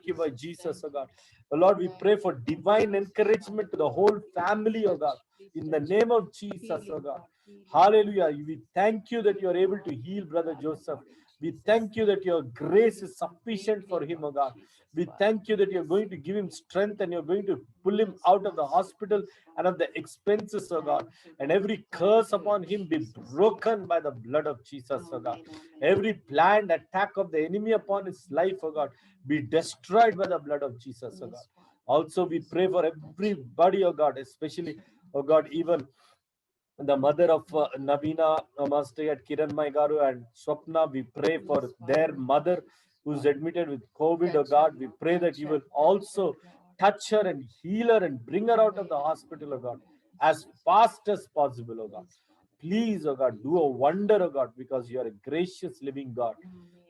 Thank you by Jesus, oh God. Oh Lord, we pray for divine encouragement to the whole family, oh God. In the name of Jesus, oh God. Hallelujah. We thank you that you are able to heal Brother Joseph. We thank you that your grace is sufficient for him, oh God. We thank you that you're going to give him strength and you're going to pull him out of the hospital and of the expenses, oh God. And every curse upon him be broken by the blood of Jesus, oh God. Every planned attack of the enemy upon his life, oh God, be destroyed by the blood of Jesus, oh God. Also, we pray for everybody, oh God, especially, oh God, even the mother of Navina Master at Kiran Maigaru and Swapna. We pray for their mother who's admitted with COVID, oh God. We pray that you will also touch her and heal her and bring her out of the hospital, oh God, as fast as possible, oh God. Please, oh God, do a wonder, oh God, because you are a gracious living God.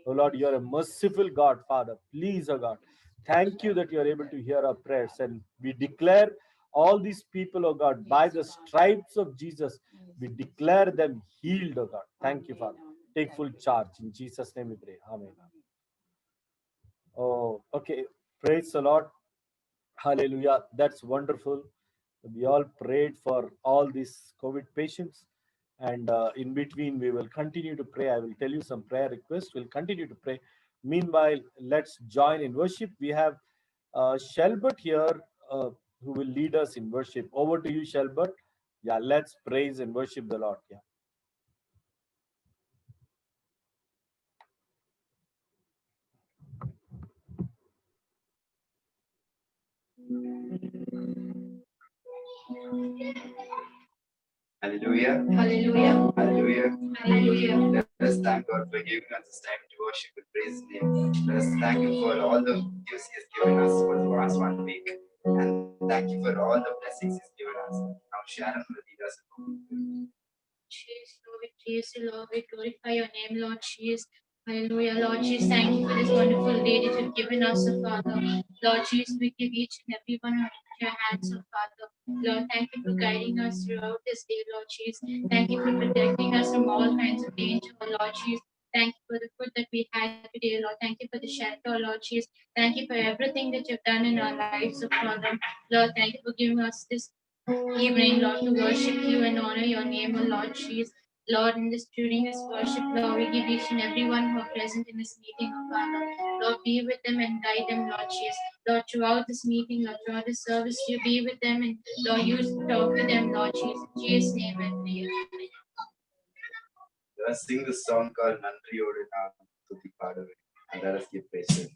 Oh Lord, you are a merciful God, Father. Please, oh God, thank you that you are able to hear our prayers. And we declare all these people, oh God, by the stripes of Jesus, we declare them healed, oh God. Thank you, Father. Take full charge. In Jesus' name we pray. Amen. Oh, okay. Praise the Lord. Hallelujah. That's wonderful. We all prayed for all these COVID patients. And in between, we will continue to pray. I will tell you some prayer requests. We'll continue to pray. Meanwhile, let's join in worship. We have Shelbert here who will lead us in worship. Over to you, Shelbert. Yeah, let's praise and worship the Lord. Yeah. Hallelujah. Hallelujah. Hallelujah. Hallelujah. Let us thank God for giving us this time to worship and praise His name. Let us thank Him for all the gifts He has given us for the past 1 week. And thank you for all the blessings He's given us. Now Sharon will lead us. Jesus, Lord, we praise you, Lord. We glorify your name, Lord Jesus. Hallelujah, Lord Jesus. Thank you for this wonderful day that you've given us, oh Father. Lord Jesus, we give each and every one into your hands, oh Father. Lord, thank you for guiding us throughout this day, Lord Jesus. Thank you for protecting us from all kinds of danger, Lord Jesus. Thank you for the food that we had today, Lord. Thank you for the shelter, Lord Jesus. Thank you for everything that you've done in our lives, oh Father. Lord, thank you for giving us this evening, Lord, to worship you and honor your name, O Lord Jesus. Lord, during this worship, Lord, we give each and everyone who are present in this meeting, O Father. Lord, be with them and guide them, Lord Jesus. Lord, throughout this meeting, Lord, throughout this service, you be with them and Lord, you talk to them, Lord Jesus. In Jesus' name I pray. Let us sing this song called Nandriyodu Naan Thuthi Paadave. And let us give praise to Him.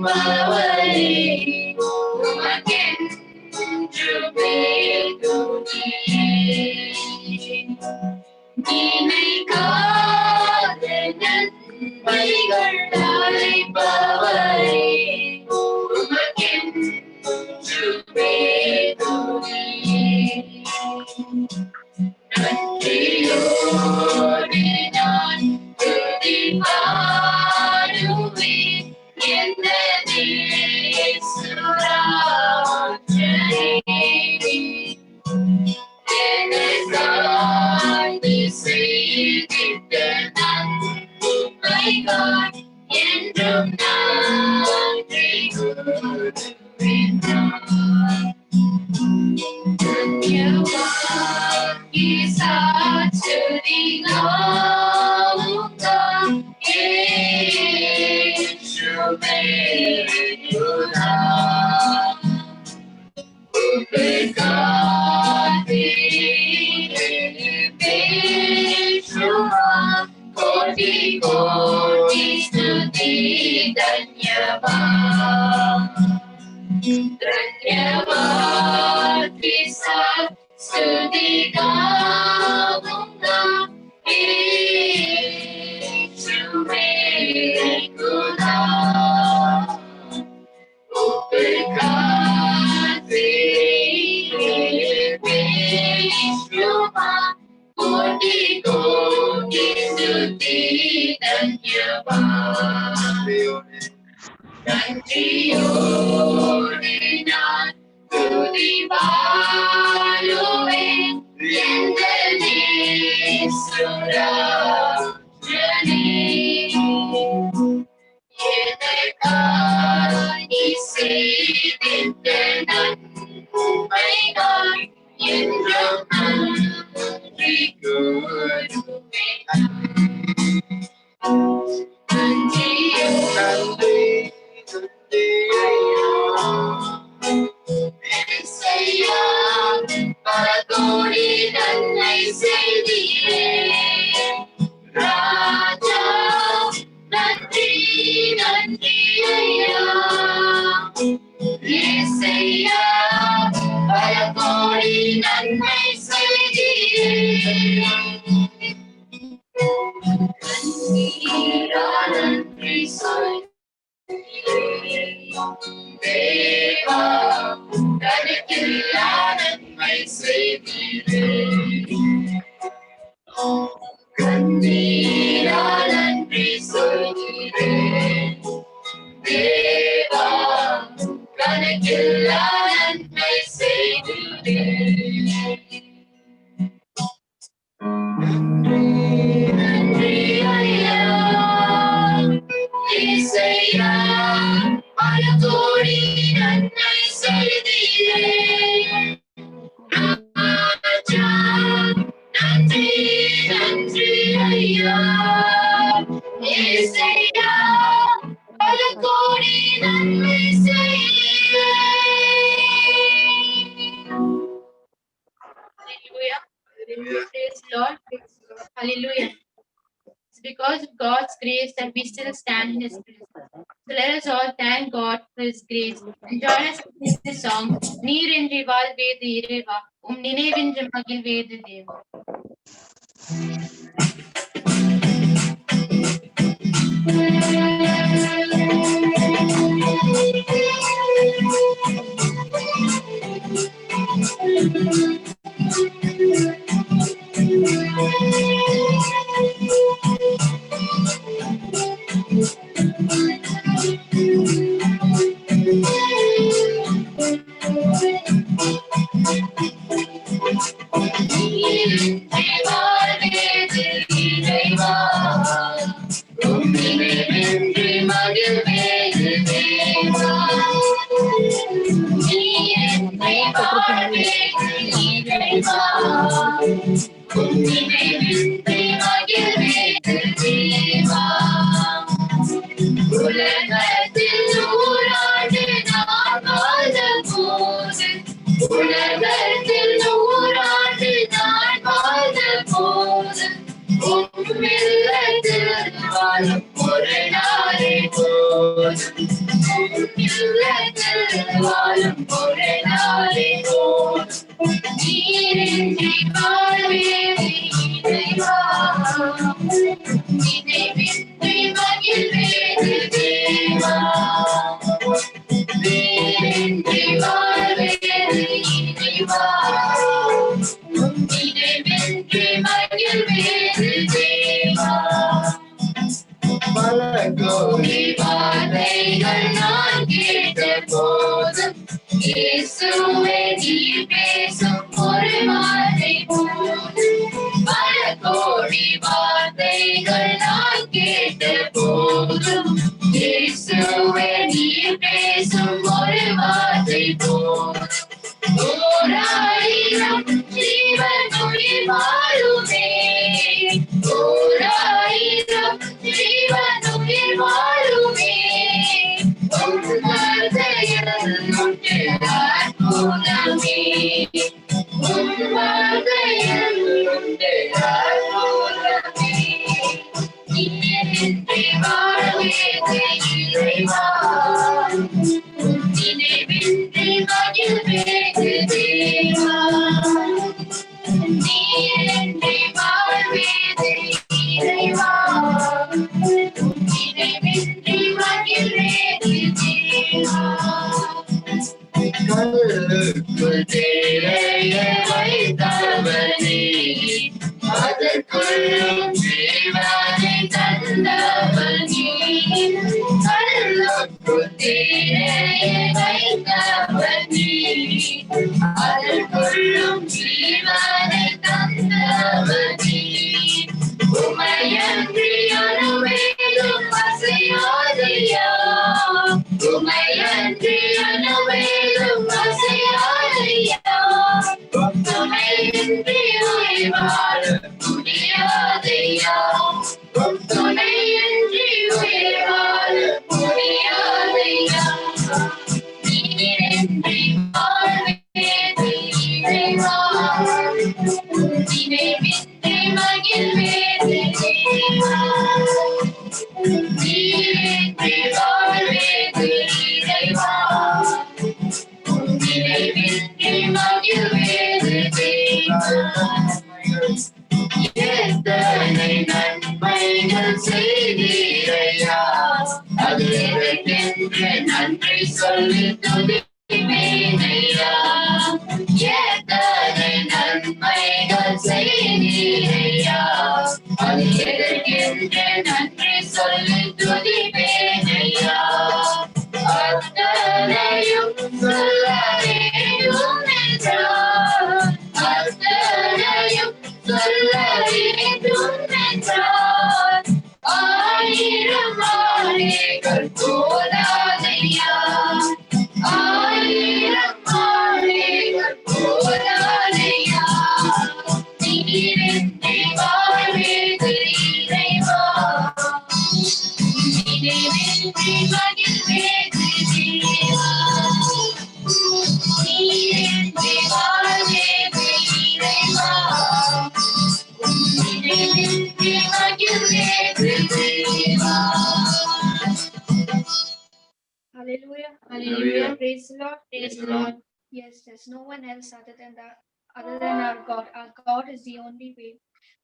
Power நன்மைகள் அழைப்பவரே உமக்கென்றுமே துதி. நன்றியோடு நான் துதி பாடுவேன் எந்த நேசுராஜனே. எனக்காய் நீ செய்திட்ட நன்மைகள் என்றும் நன்றி கூறுவேன் நான். धन्यवाद साचुदिगाऊंगा यीशु मेरे खुदा। उपकार तेरे बेशुमार, कोटि कोटि स्तुति धन्यवाद। धन्यवाद स्तुति गाऊंगा यीशु मेरे खुदा। उपकार तेरे बेशुमार, कोटि कोटि स्तुति धन्यवाद। நன்றியோடு நான் துதி பாடுவேன் எங்கள் நேசுராஜனே. எனக்காய் நீ செய்திட்ட நன்மைகள் என்றும் நன்றி கூறுவேன். நன்றியோடு ஏசையா பல கோடி நன்மை செய்தீரே ராஜா. நன்றி நன்றி ஐயா. ஏசையா பல கோடி நன்மை செய்தீரே. நன்றி சொல் தேவா, கணக்கில்லா நன்மை செய்தீரே. கண்ணீரால் நன்றி சொல்கிறேன் தேவா, கணக்கில்லா நன்மை செய்தீரே. நன்றி ஐயா. இசையா பல கோடி நன்மை செய்தீரே ராஜா. நன்றி நன்றி ஐயா. இசையா பல கோடி நன்மை செய்தீரே. Hallelujah. Praise the Lord. Hallelujah. It's because of God's grace that we still stand in His presence. So let us all thank God for His grace and join us in this song. நீர் என்று வாழ்வேது இறைவா, உம் நினைவென்று மகிழ்வேது தேவா. உலகத்தில் நூறாண்டு நான் வாழ்ந்த போது உம்மில்லத்தில் வாழும் ஒரு நாளே போதும். உம்மில்லத்தில் வாழும் ஒரு நாளே போதும். நீரின்றி வாழ்வே இறைவா, நினைவே கோடி வார்த்தைகள் நான் கேட்ட போதும் இயேசுவே நீர் பேசும் ஒரு வார்த்தை போதும். பல கோடி வார்த்தைகள் நான் கேட்ட போதும் இயேசுவே நீர் பேசும் ஒரு வார்த்தை போதும். ஓராயிரம் ஜீவன் உயிர் வாழுமே, ஓராயிரம் ஜீவன் உயிர் வாழுமே, உன் வார்த்தையில் உண்டு அற்புதமே, உன் வார்த்தையில் உண்டு அற்புதமே. நீரின்றி வாழ்வேது இறைவா, நினைவின்றி மகிழ்வேது தேவா, நீரின்றி வாழ்வேது இறைவா, நினைவின்றி மகிழ்வேது தேவா. கல்லுக்குள் தேரைய வைத்தவனே, அதற்குள்ளும் ஜீவனை தந்தவனே, கல்லுக்குள் தேரைய வைத்தவனே, அதற்குள்ளும் ஜீவனை தந்தவனே, உமையன்றி அணுவேலும் அசையாதையா, உமையன்றி அணுவேலும் அசையாதையா, துணையின்றி உயிர் வாழ முடியாதையா, துணையின்றி உயிர் வாழ முடியாதையா. நீரின்றி வாழ்வேது இறைவா, நினைவின்றி மகிழ்வேது தேவா, நீரின்றி வாழ்வேது இறைவா, நினைவின்றி மகிழ்வேது தேவா. எத்தனை நன்மைகள் செய்தீரையா, அது எதற்கென்று நன்றி சொல்லி துதிப்பேனையா. எத்தனை நன்மைகள் செய்தீரையா, அது எதற்கென்று நன்றி சொல்லி துதிப்பேனையா. அத்தனையும் சொல்ல வேண்டும் என்றார், அத்தனையும் சொல்ல வேண்டும் என்றார், ஆயிரம் ஆணைகள் போதாதையா, ஆயிரம் ஆணைகள் போதாதையா. நீரின்றி வாழ்வேது இறைவா, நினைவின்றி மகிழ்வேது தேவா, நீரின்றி வாழ்வேது இறைவா, நினைவின்றி மகிழ்வேது தேவா. Hallelujah. Hallelujah. Praise the Lord. Praise the Lord. Yes, there's no one else other than that, other than our God. Our God is the only way.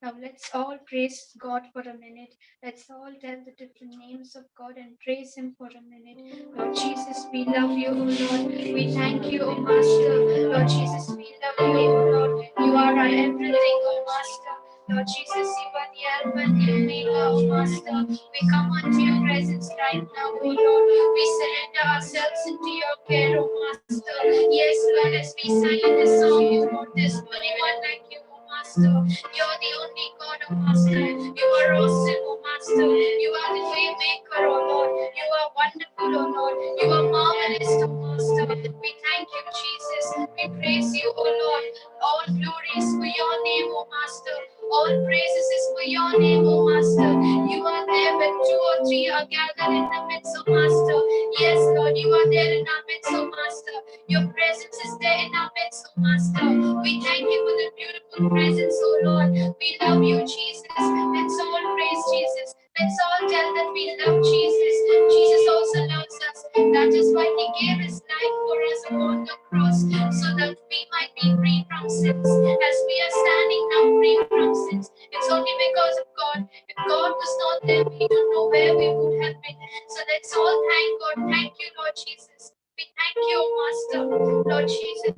Now let's all praise God for a minute. Let's all tell the different names of God and praise Him for a minute. Lord Jesus, we love you, O Lord. We thank you, O Master. Lord Jesus, we love you, O Lord. You are our everything, O Master. Lord Jesus, you are the Alpha and the Omega, O Master. We come unto your presence right now, O Lord. We surrender ourselves into your care, O Master. Yes, Lord, as we sang in this song, O Lord, there's only one like you, O Master. You're the only God, O Master. You are awesome, O Master. You are the way maker, O Lord. You are wonderful, O Lord. You are marvelous, O Master. We thank you, Jesus. We praise you, O Lord. All glory is for your name, O Master. All praises is for your name, O Master. You are there when 2 or 3 are gathered in the midst, O Master. Yes, Lord, you are there in our midst, O Master. Your presence is there in our midst, O Master. We thank you for the beautiful presence, O Lord. We love you, Jesus. Let's all praise Jesus. Let's all tell that we love Jesus. Jesus also loves us. That is why He gave His life for us upon the cross, so that we might be free from sins. As we are standing now free from sins, it's only because of God. If God was not there, we don't know where we would have been. So let's all thank God. Thank you, Lord Jesus. We thank you, Master. Lord Jesus,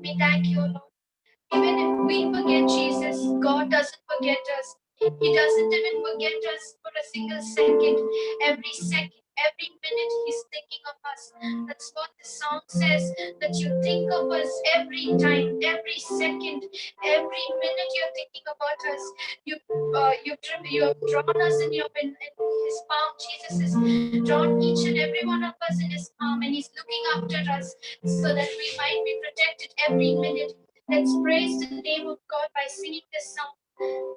we thank you, Lord. Even if we forget Jesus, God doesn't forget us. He doesn't even forget us for a single second. Every minute He's thinking of us. That's what the song says, that you think of us every time, every second, every minute you're thinking about us. You have drawn us in His palm. Jesus has drawn each and every one of us in His palm, and He's looking after us so that we might be protected every minute. Let's praise the name of God by singing this song.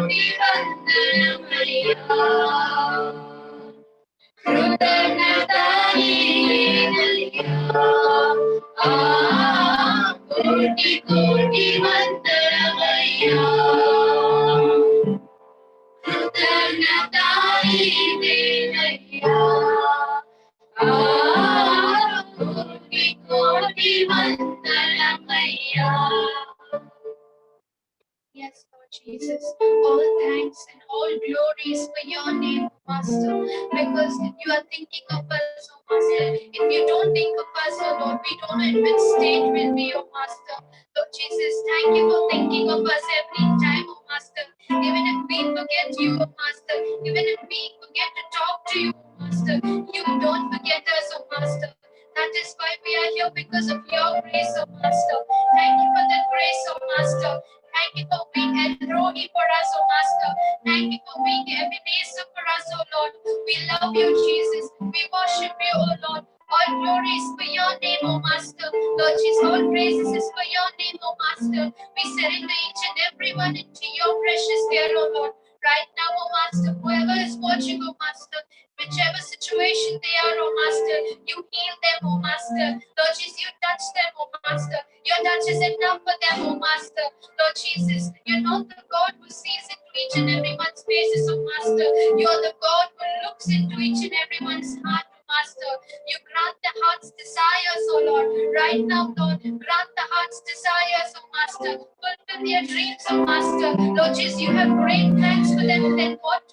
కోటి వందనమయ్యా కృతజ్ఞతాయేనయ్యా కోటి కోటి వందనమయ్యా కృతజ్ఞతాయేనయ్యా కోటి కోటి వందనమయ్యా. Yes, Lord Jesus, all thanks and all glories for your name, Master, because you are thinking of us, oh Master. If you don't think of us, oh Lord, we don't know in which state we'll be, oh Master. Lord Jesus, thank you for thinking of us every time, oh Master. Even if we forget you, oh Master, even if we forget to talk to you, oh Master, you don't forget us, oh Master. That is why we are here, because of your grace, oh Master. Thank you for that grace, oh Master. Thank you for being El Rohi for us, oh Master. Thank you for being Ebenezer for us, oh Lord. We love you, Jesus. We worship you, oh Lord. All glory is for your name, oh Master. Lord Jesus, all praises is for your name, oh Master. We surrender each and everyone into your precious care, oh Lord. Right now, oh Master, whoever is watching, oh Master, whichever situation they are, oh Master, you heal them, oh Master. Lord Jesus, you touch them, oh Master. Your touch is enough for them, oh Master. Lord Jesus, you're not the God who sees into each and everyone's faces, oh Master. You're the God who looks into each and everyone's heart, oh Master. You grant the heart's desires, oh Lord. Right now, Lord, grant the heart's desires, oh Master. Fulfill their dreams, oh Master. Lord Jesus, you have great plans for them than what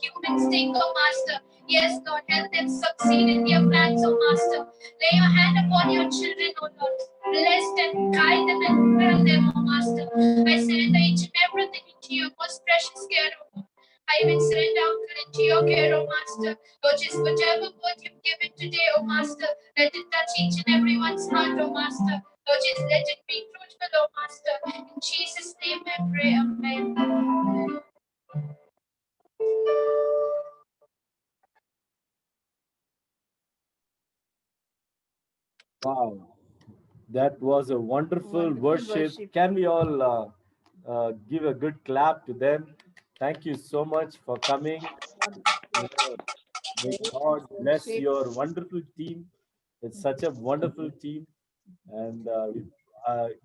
humans think, oh Master. Yes, Lord, help them succeed in their plans, oh Master. Lay your hand upon your children, oh Lord. Bless them, guide them, and fill them, oh Master. I surrender each and everything into your most precious care, oh Lord. I even surrender Uncle into your care, oh Master. Lord Jesus, whatever word you've given today, oh Master, let it touch each and everyone's heart, oh Master. Lord Jesus, let it be fruitful, oh Master. In Jesus' name I pray, amen. Wow, that was a wonderful, Wonderful worship. worship. Can we all give a good clap to them? Thank you so much for coming. You know, may God bless Worship. your wonderful team. It's such a wonderful team, and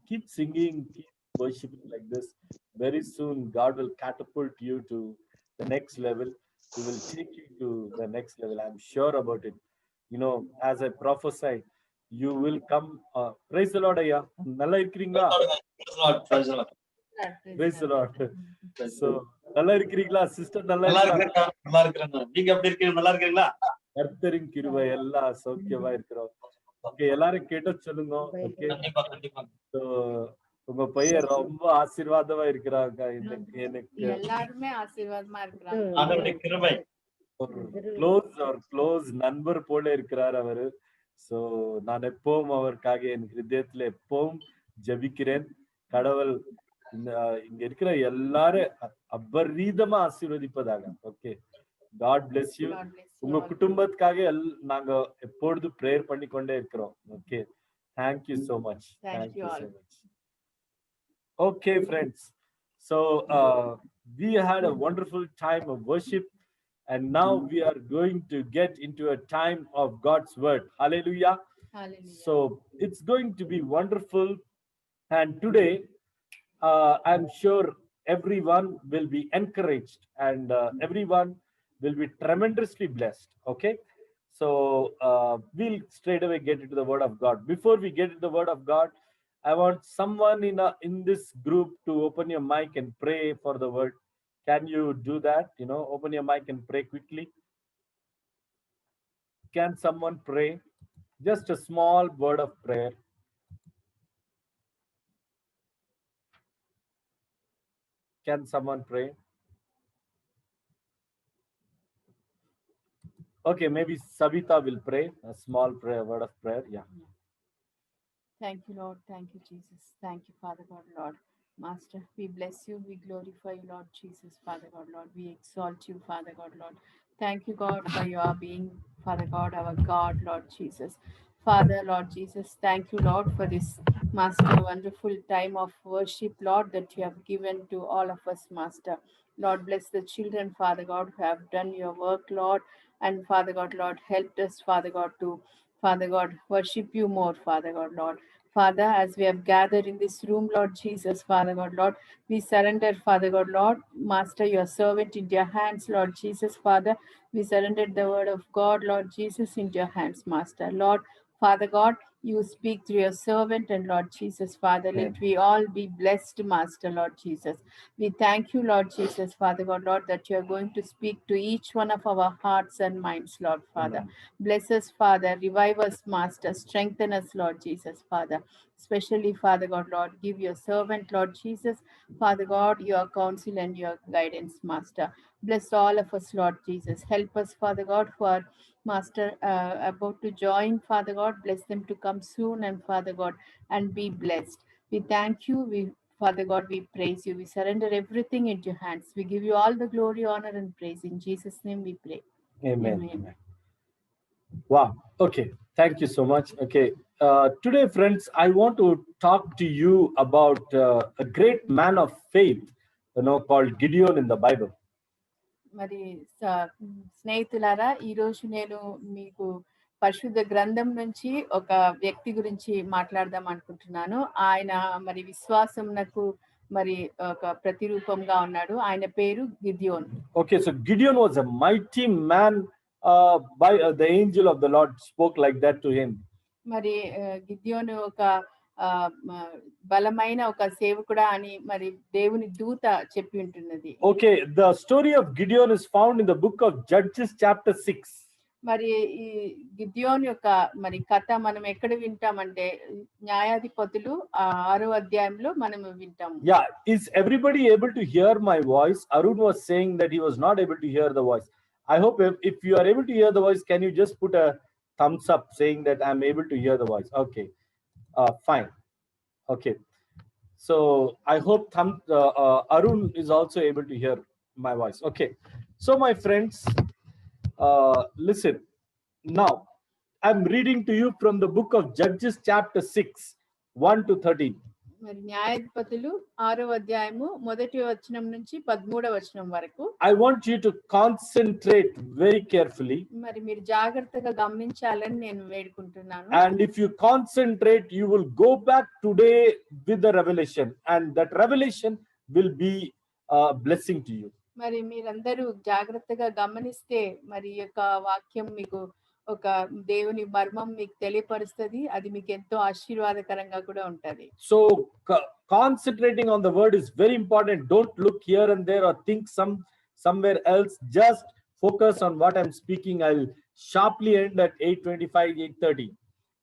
keep singing, keep worshiping like this. Very soon, God will catapult you to the next level. He will take you to the next level. I'm sure about it. You know, as I prophesy, you will come. Praise the Lord, ஐயா. நல்லா இருக்கிறீங்களா? Praise the Lord. So, நல்லா இருக்கிறீங்களா? Sister நல்லா இருக்கிறீங்களா? நல்லா இருக்கிறேன். நீங்க எப்படி இருக்கீங்க? நல்லா இருக்கீங்களா? கர்த்தரின் கிருபை எல்லாம் சௌக்கியமா இருக்கிறோம். ஓகே, எல்லாரும் கேட்ட சொல்லுங்க. ஓகே, கண்டிப்பா கண்டிப்பா. ஸோ உங்க பையன் ரொம்ப ஆசீர்வாதமா இருக்கிறாங்க. எனக்கு எல்லாருமே ஆசீர்வாதமா இருக்கிறாங்க. ஆண்டவருடைய கிருபை. க்ளோஸ் நண்பர் போல இருக்கிறார் அவரு. சோ நான் எப்பவும் அவருக்காக என் ஹிருதயத்துல எப்பவும் ஜெபிக்கிறேன். கடவுள் இங்க இருக்கிற எல்லாரும் அபரீதமா ஆசீர்வதிப்பதாக. Okay, God bless you. God bless you உங்க all. குடும்பத்துக்காக நாங்க எப்பொழுதும் ப்ரேயர் பண்ணி கொண்டே இருக்கிறோம். Okay, thank you so much. Thank you all. so much. Okay, friends. So we had a wonderful time of worship, and now we are going to get into a time of God's word. Hallelujah. Hallelujah. So it's going to be wonderful, and today I'm sure everyone will be encouraged, and everyone will be tremendously blessed. Okay, so we'll straight away get into the word of God. Before we get into the word of God, I want someone in this group to open your mic and pray for the word. Can you do that? Open your mic and pray quickly. Can someone pray? Just a small word of prayer. Can someone pray? Okay, maybe Savita will pray a small prayer, word of prayer. Yeah. Thank you, Lord. Thank you, Jesus. Thank you, Father God, Lord. Master, we bless you. We glorify you, Lord Jesus, Father God, Lord. We exalt you, Father God, Lord. Thank you, God, for your being, Father God, our God, Lord Jesus. Father, Lord Jesus, thank you, Lord, for this, Master, wonderful time of worship, Lord, that you have given to all of us, Master. Lord, bless the children, Father God, who have done your work, Lord. And Father God, Lord, help us, Father God, to, Father God, worship you more, Father God, Lord. Father, as we have gathered in this room, Lord Jesus, Father God, Lord, we surrender, Father God, Lord, Master, your servant into your hands, Lord Jesus, Father. We surrendered the word of God, Lord Jesus, into your hands, Master. Lord, Father God, you speak through your servant, and Lord Jesus, Father, let we all be blessed, Master, Lord Jesus. We thank you, Lord Jesus, Father God, Lord, that you are going to speak to each one of our hearts and minds, Lord, Father. Bless us, Father. Revive us, Master. Strengthen us, Lord Jesus, Father. Especially, Father God, Lord, give your servant, Lord Jesus, Father God, your counsel and your guidance, Master. Bless all of us, Lord Jesus. Help us, Father God, who are, Master, about to join, Father God. Bless them to come soon, and Father God, and be blessed. We thank you. Father God, we praise you. We surrender everything into your hands. We give you all the glory, honor, and praise. In Jesus' name we pray. Amen. Amen. Amen. Wow. Okay. Thank you so much. Okay. Today, friends, I want to talk to you about a great man of faith, called Gideon in the Bible. మరి స్నేహితులారా, ఈరోజు నేను మీకు పరిశుద్ధ గ్రంథం నుంచి ఒక వ్యక్తి గురించి మాట్లాడదాం అనుకుంటున్నాను. ఆయన మరి విశ్వాసమునకు మరి ఒక ప్రతిరూపంగా ఉన్నాడు. ఆయన పేరు గిద్యోన్. Okay, so Gideon was a mighty man. By the angel of the Lord spoke like that to him. మరి గిద్యోను ఒక బలమైన ఒక సేవకుడా అని మరి దేవుని దూత చెప్పి ఉంటున్నది. Okay, the story of Gideon is found in the book of Judges chapter 6. మరి ఈ గిద్యోన్ యొక్క మరి కథ మనం ఎక్కడ వింటామంటే న్యాయాధిపతులు 6వ అధ్యాయంలో మనం వింటాము. Yeah, is everybody able to hear my voice? Arun was saying that he was not able to hear the voice. I hope if you are able to hear the voice, can you just put a thumbs up saying that I'm able to hear the voice? Okay, fine. Okay, so I hope Arun is also able to hear my voice. Okay, so my friends, listen. Now, I'm reading to you from the book of Judges chapter 6, 1 to 13. మరి న్యాయాధిపతులు 6వ అధ్యాయము 1వ వచనం నుంచి 13వ వచనం వరకు. I want you to concentrate very carefully. మరి మీరు జాగ్రత్తగా గమనించాలని నేను వేడుకుంటున్నాను. And if you concentrate, you will go back today with the revelation, and that revelation will be a blessing to you. మరి మీరందరూ జాగ్రత్తగా గమనిస్తే మరి ఈ యొక్క వాక్యం మీకు ఒక దేవుని మర్మం మీకు తెలియపరుస్తుంది. అది మీకు ఎంతో ఆశీర్వాదకరంగా కూడా ఉంటది. So concentrating on the word is very important. Don't look here and there or think somewhere else. Just focus on what I'm speaking. I'll sharply end at 8:25, 8:30.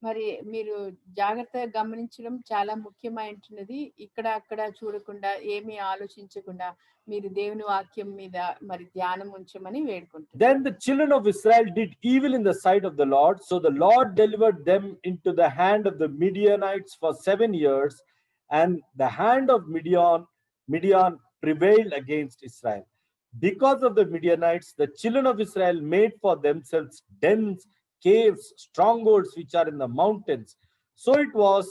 మరి మీరు జాగ్రత్తగా గమనించడం చాలా ముఖ్యమైనది. ఇక్కడ అక్కడ చూడకుండా ఏమీ ఆలోచించకుండా మీరు దేవుని వాక్యం మీద మరి ధ్యానం ఉంచమని వేడుకుంటున్నాను. Then the children of Israel did evil in the sight of the Lord, so the Lord delivered them into the hand of the Midianites for 7 years, and the hand of Midian prevailed against Israel. Because of the Midianites, the children of Israel made for themselves dens, caves, strongholds which are in the mountains. So it was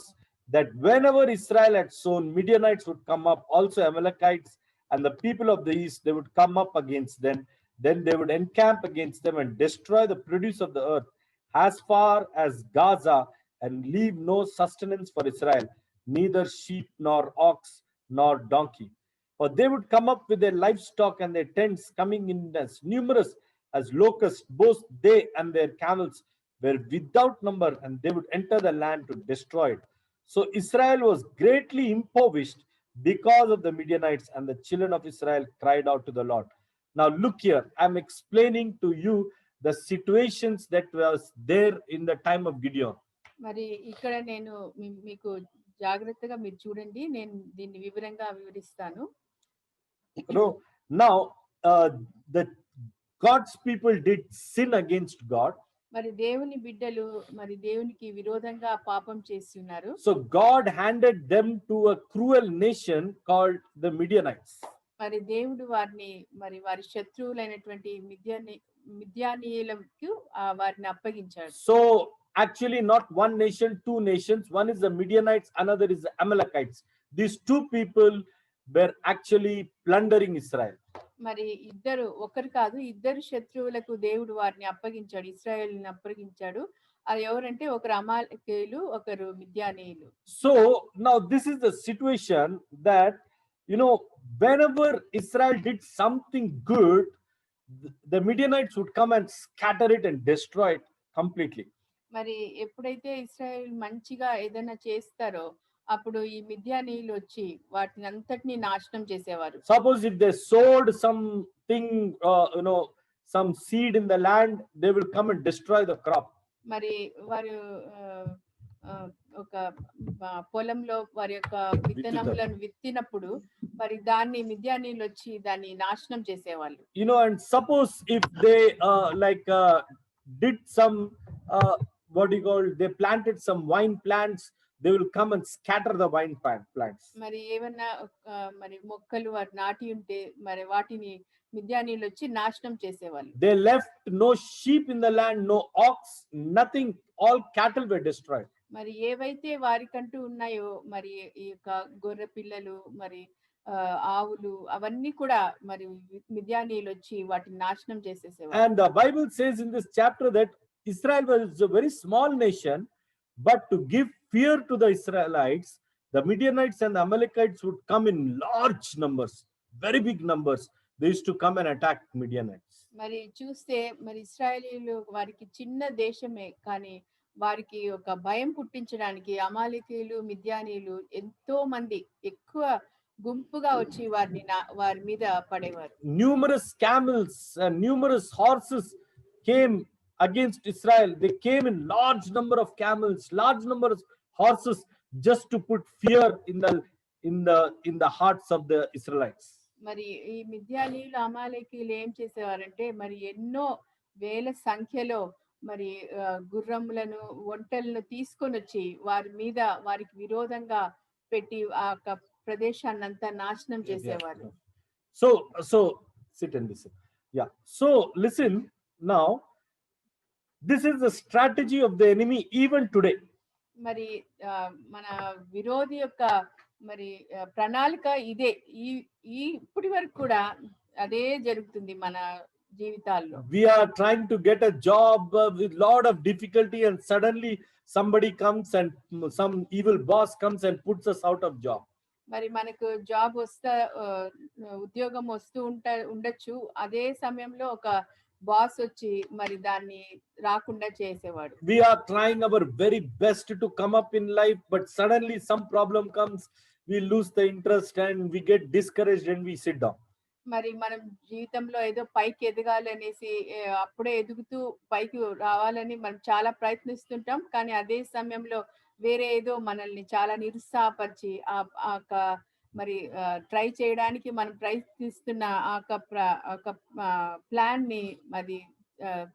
that whenever Israel had sown, Midianites would come up, also Amalekites and the people of the east, they would come up against them. Then they would encamp against them and destroy the produce of the earth as far as Gaza, and leave no sustenance for Israel, neither sheep nor ox nor donkey. For they would come up with their livestock and their tents, coming in as numerous as locusts. Both they and their camels were without number, and they would enter the land to destroy it. So Israel was greatly impoverished because of the Midianites, and the children of Israel cried out to the Lord. Now look here, I'm explaining to you the situations that was there in the time of Gideon. మరి ఇక్కడ నేను మీకు జాగ్రత్తగా మీరు చూడండి, నేను దీన్ని వివరంగా వివరిస్తాను. Now the God's people did sin against God. మరి దేవుని బిడ్డలు మరి దేవునికి విరోధంగా పాపం చేసి ఉన్నారు. So God handed them to a cruel nation called the Midianites. మరి దేవుడు వారిని మరి వారి శత్రువులైనటువంటి మిద్యానీయులకు వారిని అప్పగించాడు. So actually not one nation, two nations. One is the Midianites, another is the Amalekites. These two people were actually plundering Israel. మరి ఒకరు కాదు, ఇద్దరు శత్రువులకు దేవుడు వారిని అప్పగించాడు, ఇశ్రాయేలుని అప్పగించాడు. అది ఎవరంటే ఒకరు అమాలేకీయులు, ఒకరు మిద్యానీయులు. So now this is the situation that, whenever Israel did something good, the Midianites would come and scatter it and destroy it completely. మరి ఎప్పుడైతే ఇశ్రాయేల్ మంచిగా ఏదైనా చేస్తారో అప్పుడు ఈ మిద్యానీయులు వచ్చి వాటిని అంతటిని నాశనం చేసేవారు. Suppose if they sowed something, some seed in the land, they will come and destroy the crop. మరి వారు ఒక పొలంలో వారి యొక్క విత్తనములను విత్తినప్పుడు మరి దాన్ని మిద్యానీయులు వచ్చి దాన్ని నాశనం చేసేవాళ్ళు. And suppose if they did some they planted some wine plants, they will come and scatter the wine plants. మరి ఏమన్నా మరి మొక్కలు వారు నాటి ఉంటే మరి వాటిని మిద్యానీయులు వచ్చి నాశనం చేసేవాళ్ళు. They left no sheep in the land, no ox, nothing, all cattle were destroyed. మరి ఏవైతే వారికంటూ ఉన్నాయో మరి ఈ యొక్క గొర్రె పిల్లలు మరి ఆవులు అవన్నీ కూడా మరి మిద్యానీయులు వచ్చి వాటిని నాశనం చేసేసేవారు. And the Bible says in this chapter that Israel was a very small nation, but to give fear to the Israelites, the Midianites and the Amalekites would come in large numbers, very big numbers. They used to come and attack Midianites. మరి చూస్తే మరి ఇశ్రాయేలీయులు వారికి చిన్న దేశమే, కానీ వారికి ఒక భయం పుట్టించడానికి అమాలేకీయులు మిద్యానీయులు ఎంతో మంది ఎక్కువ గుంపుగా వచ్చి వారి మీద పడేవారు. Numerous camels and numerous horses came against Israel. They came in large number of camels, large number of horses, just to put fear in the hearts of the Israelites. మరి ఈ మిద్యానీయులు అమాలేకీయులు ఏం చేసేవారంటే మరి ఎన్నో వేల సంఖ్యలో మరి గుర్రములను ఒంటెలను తీసుకొని వచ్చి వారికి విరోధంగా పెట్టి ఆ ప్రదేశాన్ని అంతా నాశనం చేసేవారు. So sit and listen. Yeah. So listen now. This is the strategy of the enemy even today. మరి మన విరోధి యొక్క మరి ప్రణాళిక ఇదే, ఇప్పటి వరకు కూడా అదే జరుగుతుంది మన జీవితాల్లో. We are trying to get a job with lot of difficulty, and suddenly somebody comes and some evil boss comes and puts us out of job. మరి మనకు జాబ్ ఉద్యోగం వస్తూ ఉండొచ్చు, అదే సమయంలో ఒక బాస్ వచ్చి మరి దాన్ని రాకుండా చేసేవాడు. We are trying our very best to come up in life, but suddenly some problem comes, we lose the interest and we get discouraged and we sit down. మరి మనం జీవితంలో ఏదో పైకి ఎదగాలి అనేసి అప్పుడే ఎదుగుతూ పైకి రావాలని మనం చాలా ప్రయత్నిస్తుంటాం, కానీ అదే సమయంలో వేరే ఏదో మనల్ని చాలా నిరుత్సాహపరిచి మరి ట్రై చేయడానికి మనం ప్రయత్నిస్తున్న ప్లాన్ ని అది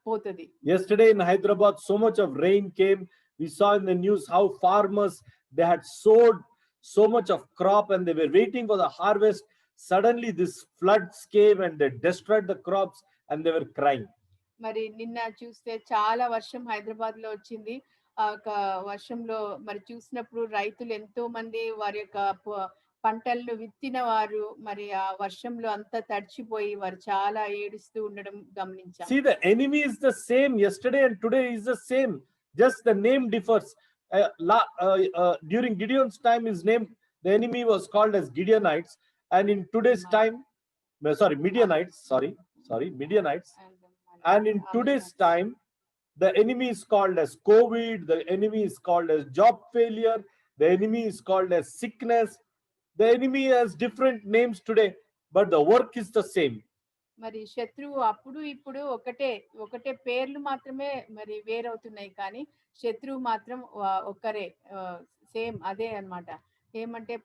పోతుంది. Yesterday in Hyderabad, so much of rain came. We saw in the news how farmers, they had sowed so much of crop and they were waiting for the harvest. Suddenly this floods came and they destroyed the crops and they were crying. మరి నిన్న చూస్తే చాలా వర్షం హైదరాబాద్ లో వచ్చింది. ఆ వర్షంలో మరి చూసినప్పుడు రైతులు ఎంతో మంది వారి యొక్క పంటలను విత్తిన వారు మరి ఆ వర్షంలో అంతా తడిచిపోయి వారు చాలా ఏడుస్తూ ఉండడం గమనించాం. See, the enemy is the same yesterday and today is the same, just the name differs. During Gideon's time, the enemy was called as Gideonites, and in today's time, Midianites, Midianites, and in today's time the enemy is called as COVID, the enemy is called as job failure, the enemy is called as sickness. The enemy has different names today, but the work is the same. మరి శత్రువు అప్పుడు ఇప్పుడు ఒకటే పేర్లు మాత్రమే మరి వేరవుతున్నాయి, కానీ శత్రువు మాత్రం ఒక్కరే, సేమ్ అదే అన్నమాట. ఏమంటే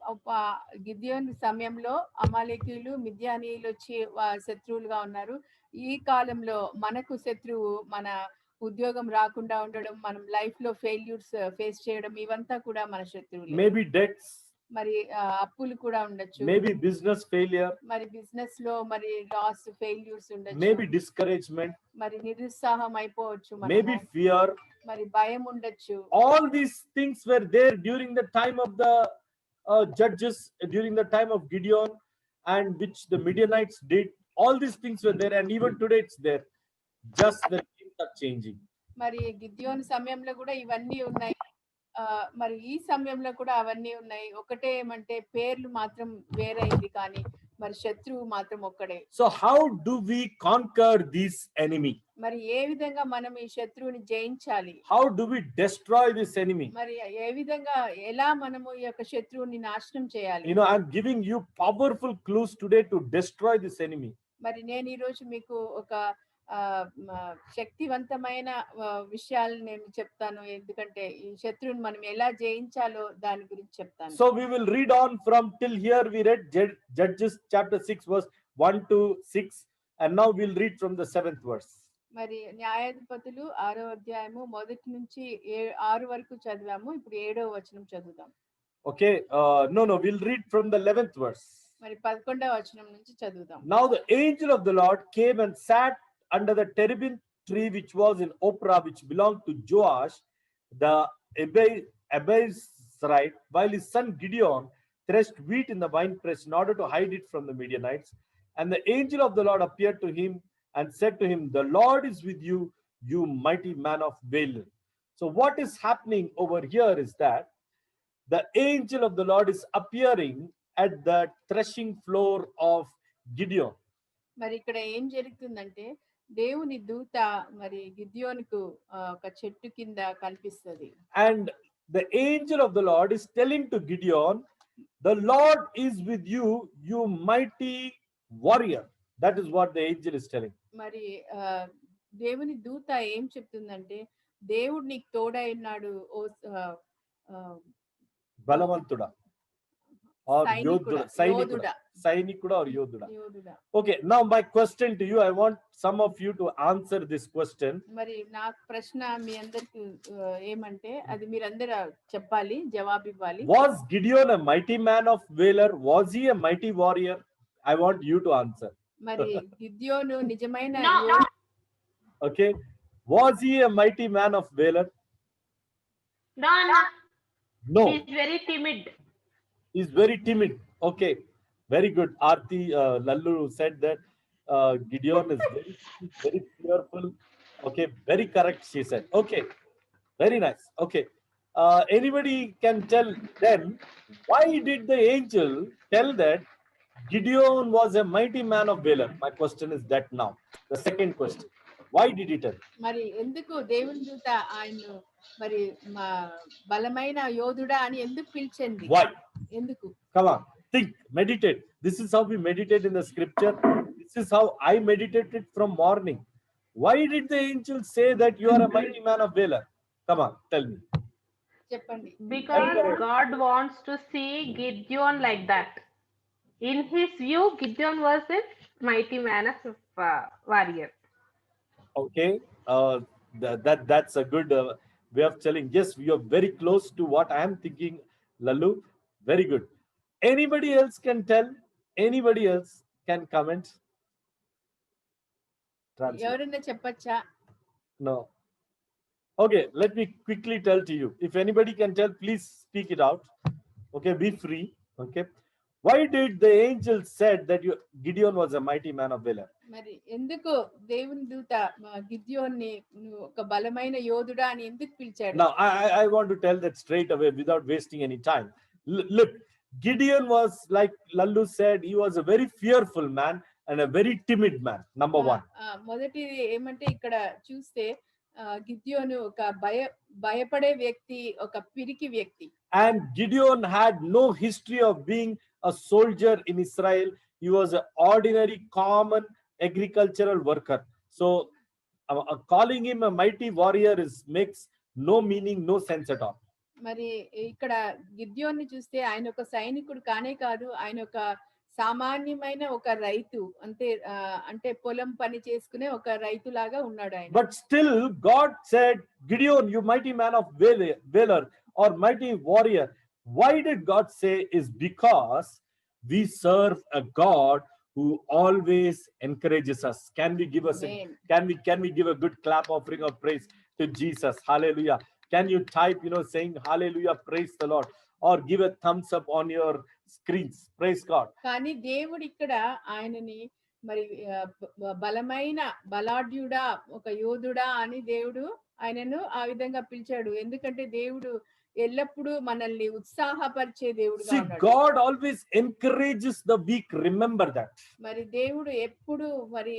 గిద్యోను సమయంలో అమాలేకీయులు మిద్యానీయులు వచ్చి శత్రువులుగా ఉన్నారు. ఈ కాలంలో మనకు శత్రువు మన ఉద్యోగం రాకుండా ఉండడం, మనం లైఫ్ లో ఫెయిల్యూర్స్ ఫేస్ చేయడం, ఇవంతా కూడా మన శత్రువులు. Maybe debts, మరి అప్పులు కూడా ఉండొచ్చు, maybe business failure, మరి బిజినెస్ లో మరి లాస్ ఫెయిల్యూర్స్ ఉండొచ్చు, maybe discouragement, మరి నిరుత్సాహం అయిపోవచ్చు, maybe fear. మరి భయం ఉండొచ్చు. All these things were there during the time of the judges during the time of Gideon, and which the Midianites did. All these things were there, and even today it's there. Just the names are changing. మరి గిద్యోను సమయంలో కూడా ఇవన్నీ ఉన్నాయి. మరి ఈ సమయంలో కూడా అవన్నీ ఉన్నాయి. ఒకటే ఏమంటే పేర్లు మాత్రం వేరైంది కానీ మరి శత్రువు మాత్రం ఒక్కడే. So how do we conquer this enemy? మరి ఏ విధంగా మనం ఈ శత్రువుని జయించాలి? How do we destroy this enemy? మరి ఏ విధంగా ఎలా మనము ఈ యొక్క శత్రువుని నాశనం చేయాలి? You know, I'm giving you powerful clues today to destroy this enemy. మరి నేను ఈ రోజు మీకు ఒక శక్తివంతమైన విషయాలు నేను చెప్తాను, ఎందుకంటే ఈ శత్రువుని మనం ఎలా జయించాలో దాని గురించి చెప్తాను. So we will read on from till here. We read Judges chapter 6 verse 1 to 6, and now we'll read from the 7th verse. మరి న్యాయాధిపతులు 6వ అధ్యాయము మొదటి నుంచి 6 వరకు చదివాము. ఇప్పుడు 7వ వచనం చదువుదాం. Okay, no, we'll read from the 11th verse. మరి 11వ వచనం నుంచి చదువుదాం. Now the angel of the Lord came and sat under the terebinth tree which was in Ophrah, which belonged to Joash the Abiezrite, while his son Gideon threshed wheat in the winepress in order to hide it from the Midianites. And the angel of the Lord appeared to him and said to him, "The Lord is with you, you mighty man of valor." So what is happening over here is that the angel of the Lord is appearing at the threshing floor of Gideon. మరి ఇక్కడ ఏం జరుగుతుందంటే దేవుని దూత మరి గిద్యోనుకు ఒక చెట్టు కింద కనిపిస్తుంది. And the angel of the Lord is telling to Gideon, "The Lord is with you, you mighty warrior." That is what the angel is telling. మరి దేవుని దూత ఏం చెప్తుందంటే దేవుడు నీకు తోడై ఉన్నాడు ఓ బలవంతుడా or yodhuda, sainikuda or yodhuda. Okay, now my question to you, I want some of you to answer this question. మరి నా ప్రశ్న మీ అందరికి ఏమంటే అది మీరందరూ చెప్పాలి, జవాబు ఇవ్వాలి. Was Gideon a mighty man of valor? Was he a mighty warrior? I want you to answer. మరి గిద్యోను నిజమైన Okay, was he a mighty man of valor? No. He's very timid. He's very timid. Okay, very good. Aarti, Lallu said that Gideon is very fearful. Okay, very correct, she said. Okay, very nice. Okay, anybody can tell then, why did the angel tell that Gideon was a mighty man of valor? My question is that now. The second question, why did he tell? మరి ఎందుకు దేవుని దూత ఆయన మరి బలమైన యోధుడా అని ఎందుకు పిలిచింది? Why? ఎందుకు? Come on, think, meditate. This is how we meditate in the scripture. This is how I meditated from morning. Why did the angel say that you are a mighty man of valor? Come on, tell me. చెప్పండి. Because God wants to see Gideon like that. In his view, Gideon was a mighty man of warrior. Okay, that's a good way of telling. Yes, we are very close to what I am thinking, Lallu. Very good. Anybody else can tell? Anybody else can comment? ఎవరైనా చెప్పచ్చా? No. Okay, let me quickly tell to you. If anybody can tell, please speak it out. Okay, be free. Okay. Why did the angel said that Gideon was a mighty man of valor? మరి ఎందుకు దేవుని దూత గిద్యోన్ని ఒక బలమైన యోధుడా అని ఎందుకు పిలిచాడు? Now, I want to tell that straight away without wasting any time. Look, Gideon was, like Lallu said, he was a very fearful man and a very timid man. Number one. మొదటిది ఏమంటే ఇక్కడ చూస్తే గిద్యోను ఒక భయపడే వ్యక్తి, ఒక పిరికి వ్యక్తి. And Gideon had no history of being a soldier in Israel. He was an ordinary, common agricultural worker. So calling him a mighty warrior makes no meaning, no sense at all. మరి ఇక్కడ గిద్యోన్ని చూస్తే ఆయన ఒక సైనికుడు కానే కాదు, ఆయన ఒక సామాన్యమైన ఒక రైతు, అంటే పొలం పని చేసుకునే ఒక రైతులాగా ఉన్నాడు ఆయన. But still God said, Gideon, you mighty man of valor or mighty warrior. Why did God say? Is because we serve a God who always encourages us. Can we give us can we give a good clap offering of praise to Jesus? Hallelujah. Can you type, saying hallelujah, praise the Lord? or give a thumbs up on your screens. Praise God. కానీ దేవుడు ఇక్కడ ఆయనని మరి బలమైన బలాఢ్యుడా, ఒక యోధుడా అని దేవుడు ఆయనను ఆ విధంగా పిలిచాడు. ఎందుకంటే దేవుడు ఎల్లప్పుడూ మనల్ని ఉత్సాహపరిచే దేవుడుగా See, ఉన్నాడు. God always encourages the weak. Remember that. మరి దేవుడు ఎప్పుడు మరి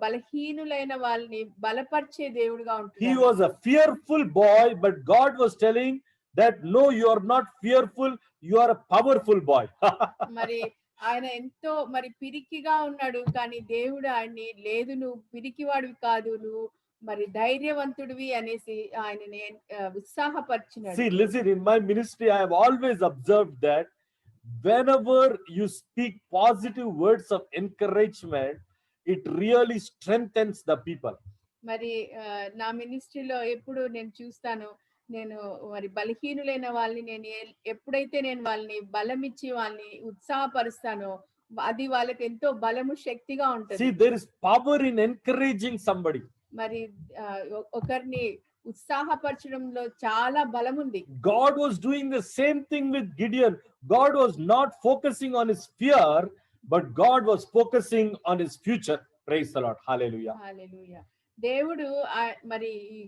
బలహీనులైన వాళ్ళని బలపరిచే దేవుడుగా He ఉంటున్నాడు. was a fearful boy, but God was telling that no, you are not fearful, you are a powerful boy. మరి ఆయన ఎంతో మరి పిరికిగా ఉన్నాడు, కానీ దేవుడు ఆయన్ని లేదు నువ్వు పిరికివాడివి కాదు, నువ్వు మరి ధైర్యవంతుడివి అనేసి ఆయనని ఉత్సాహపరిచినాడు. See, listen, in my ministry, I have always observed that whenever you speak positive words of encouragement, it really strengthens the people. మరి నా మినిస్ట్రీలో ఎప్పుడు నేను చూస్తాను, నేను మరి బలహీనులైన వాళ్ళని నేను ఎప్పుడైతే నేను వాళ్ళని బలం ఇచ్చి వాళ్ళని ఉత్సాహపరుస్తానో అది వాళ్ళకి ఎంతో బలము శక్తిగా See, ఉంటుంది. there is power in encouraging somebody. మరి ఒకరిని ఉత్సాహపరచడంలో చాలా బలం ఉంది. God was doing the same thing with Gideon. God was not focusing on his fear, but God was focusing on his future. Praise the Lord. Hallelujah. హల్లెలూయా. దేవుడు మరి ఈ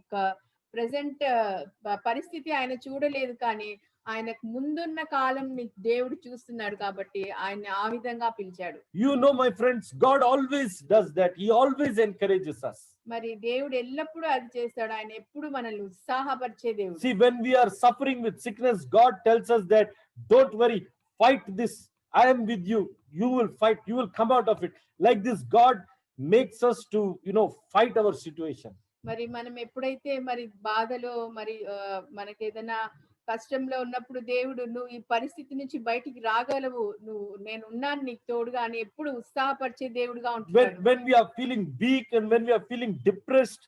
present పరిస్థితి ఆయన చూడలేదు, కానీ ఆయనకు ముందున్న కాలం దేవుడు చూస్తున్నాడు కాబట్టి ఆయన ఆ విధంగా పిలిచాడు. You know, my friends, God always does that. He always encourages us. మరి దేవుడు ఎల్లప్పుడూ అది చేస్తాడు. ఆయన ఎప్పుడు మనల్ని ఉత్సాహపరిచే దేవుడు. See, when we are suffering with sickness, God tells us that don't worry, fight this. I am with you. You will fight. You will come out of it. Like this, God makes us to, fight our situation. మరి మనం ఎప్పుడైతే మరి బాధలో మరి మనకి ఏదైనా కష్టంలో ఉన్నప్పుడు దేవుడు నువ్వు ఈ పరిస్థితి నుంచి బయటికి రాగలవు, నేను ఉన్నాను నీకు తోడుగా అని ఎప్పుడు ఉత్సాహపరిచే దేవుడుగా ఉంటాడు. When we are feeling weak and when we are feeling depressed,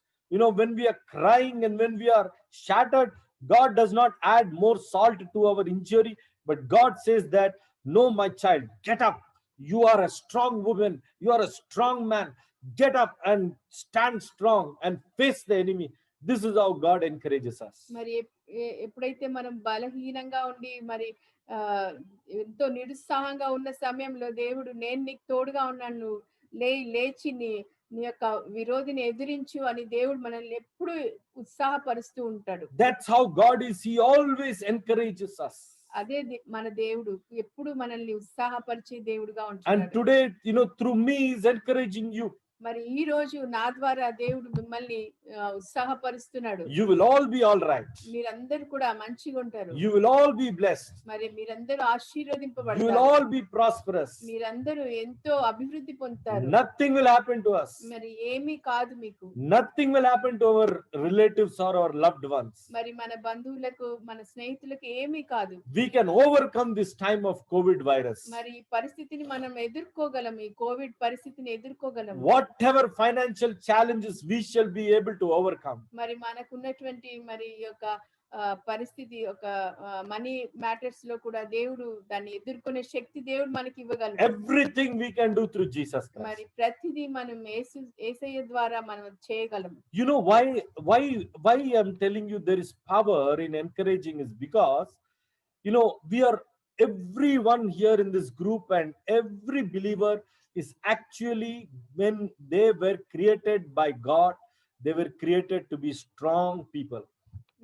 when we are crying and when we are shattered, God does not add more salt to our injury, but God says that, no, my child, get up. You are a strong woman. You are a strong man. Get up and stand strong and face the enemy. This is how God encourages us. మరి ఎప్పుడైతే మనం బలహీనంగా ఉండి మరి ఎంతో నిరుత్సాహంగా ఉన్న సమయంలో దేవుడు నేను నీకు తోడుగా ఉన్నాను, లేచి నీ యొక్క విరోధిని ఎదిరించు అని దేవుడు మనల్ని ఎప్పుడు ఉత్సాహపరుస్తూ ఉంటాడు. That's how God is. He always encourages us. అదే మన దేవుడు ఎప్పుడు మనల్ని ఉత్సాహపరిచే దేవుడుగా And ఉంటాడు. today, through me, He is encouraging you. మరి ఈ రోజు నా ద్వారా దేవుడు మిమ్మల్ని ఉత్సాహపరుస్తున్నాడు. You will all be all right. మీరందరూ కూడా మంచిగా ఉంటారు. You will all be blessed. మరి మీరందరూ You will ఆశీర్వదింపబడతారు. all be prosperous. మీరందరూ ఎంతో అభివృద్ధి పొందుతారు. Nothing will happen to us. మరి ఏమీ కాదు మీకు. Nothing will happen to our relatives or our loved ones. మరి మన బంధువులకు మన స్నేహితులకు ఏమీ కాదు. We can overcome this time of COVID virus. మరి ఈ పరిస్థితిని మనం ఎదుర్కోగలం, ఈ కోవిడ్ పరిస్థితిని ఎదుర్కోగలం. Whatever financial challenges we shall be able to overcome. మరి మనకున్నటువంటి మరి యొక్క పరిస్థితి ఒక మనీ మ్యాటర్స్ లో కూడా దేవుడు దాన్ని ఎదుర్కొనే శక్తి దేవుడు మనకి ఇవ్వగలడు. Everything we can do through Jesus మరి Christ. ప్రతిదీ మనం యేసయ్య ద్వారా మనం చేయగలం. You know why I'm telling you there is power in encouraging is because we are, everyone here in this group and every believer is actually, when they were created by God, they were created to be strong people.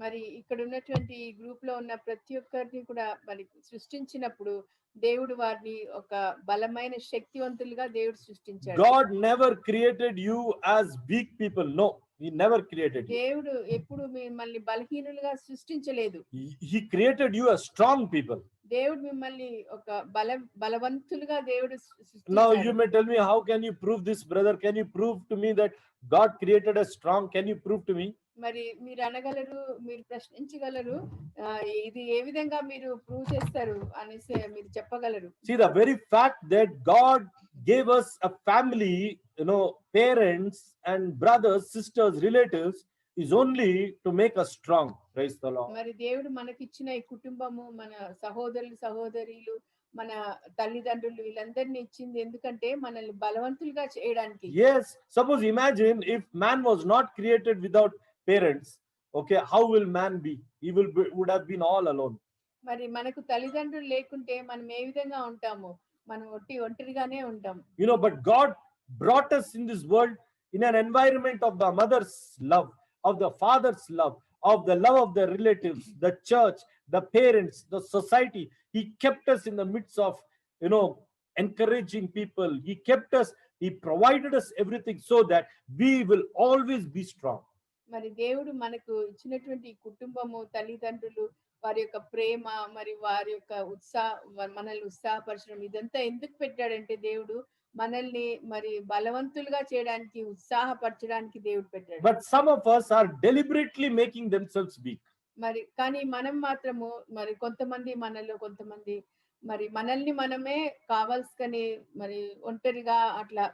మరి ఇక్కడ ఉన్నటువంటి group లో ఉన్న ప్రతి ఒక్కరిని కూడా మరి సృష్టించినప్పుడు దేవుడు వారిని ఒక బలమైన శక్తివంతులుగా దేవుడు సృష్టించాడు. God never created you as weak people. No, He never created you. దేవుడు ఎప్పుడు మిమ్మల్ని బలహీనులుగా సృష్టించలేదు. He created you as strong people. దేవుడు మిమ్మల్ని ఒక బలవంతులుగా దేవుడు Now you సృష్టించాడు. may tell me, how can you prove this, brother? Can you prove to me that God created us strong? Can you prove to me? మరి మీరు అనగలరు, మీరు ప్రశ్నించగలరు, ఇది ఏ విధంగా మీరు ప్రూవ్ చేస్తారు అనేసి మీరు చెప్పగలరు. See, the very fact that God gave us a family, parents and brothers, sisters, relatives, is only to make us strong. Praise the Lord. మరి దేవుడు మనకిచ్చిన ఈ కుటుంబము, మన సహోదరులు సహోదరీలు, మన తల్లిదండ్రులు వీళ్ళందరినీ ఇచ్చింది ఎందుకంటే మనల్ని బలవంతులుగా చేయడానికి. Yes, suppose imagine if man was not created without parents, okay, how will man be? He would have been all alone. మరి మనకు తల్లిదండ్రులు లేకుంటే మనం ఏ విధంగా ఉంటాము? మనం ఒంటరిగానే ఉంటాం. You know, but God brought us in this world in an environment of the mother's love, of the father's love, of the love of the relatives, the church, the parents, the society. He kept us in the midst of, you know, encouraging people. He kept us, he provided us everything so that we will always be strong. మరి దేవుడు మనకు ఇచ్చినటువంటి ఈ కుటుంబము, తల్లిదండ్రులు, వారి యొక్క ప్రేమ, మరి వారి యొక్క మనల్ని ఉత్సాహపరచడం, ఇదంతా ఎందుకు పెట్టాడంటే దేవుడు మనల్ని మరి బలవంతులుగా చేయడానికి, ఉత్సాహపరచడానికి దేవుడు పెట్టాడు. But some of us are deliberately making themselves weak. మరి కానీ మనం మాత్రము మరి కొంతమంది మరి మనల్ని మనమే కావాల్సుకొని మరి ఒంటరిగా అట్లా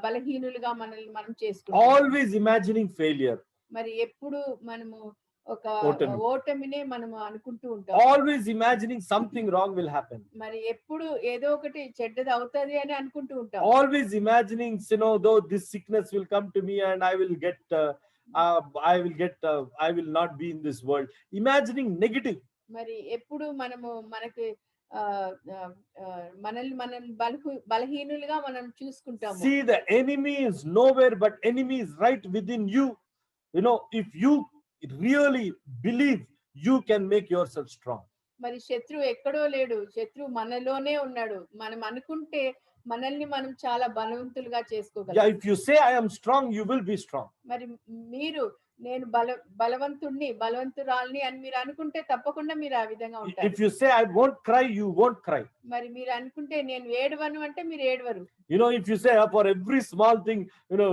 బలహీనులుగా మనల్ని మనం చేసుకుంటాం. Always imagining failure. మరి ఎప్పుడు మనము ఒక ఓటమి. ఓటమినే మనము అనుకుంటూ ఉంటాం. Always imagining something wrong will happen. మరి ఎప్పుడు ఏదో ఒకటి చెడ్డది అవుతది అని అనుకుంటూ ఉంటాం. Always imagining, you know, though this sickness will come to me and I will not be in this world. Imagining negative. మరి ఎప్పుడు మనకి మనల్ని బలహీనులుగా మనం చూసుకుంటాము. See, the enemy is nowhere, but enemy is right within you. You know, if you really believe, you can make yourself strong. మరి శత్రువు ఎక్కడో లేడు, శత్రువు మనలోనే ఉన్నాడు. మనం అనుకుంటే మనల్ని మనం చాలా బలవంతులుగా చేసుకోగలం. Yeah, if you say I am strong, you will be strong. మరి మీరు నేను బలవంతురాల్ని అని మీరు అనుకుంటే తప్పకుండా మీరు ఆ విధంగా ఉంటారు. If you say I won't cry, you won't cry. మరి మీరు అనుకుంటే నేను ఏడవను అంటే మీరు ఏడవరు. You know, if you say for every small thing, you know,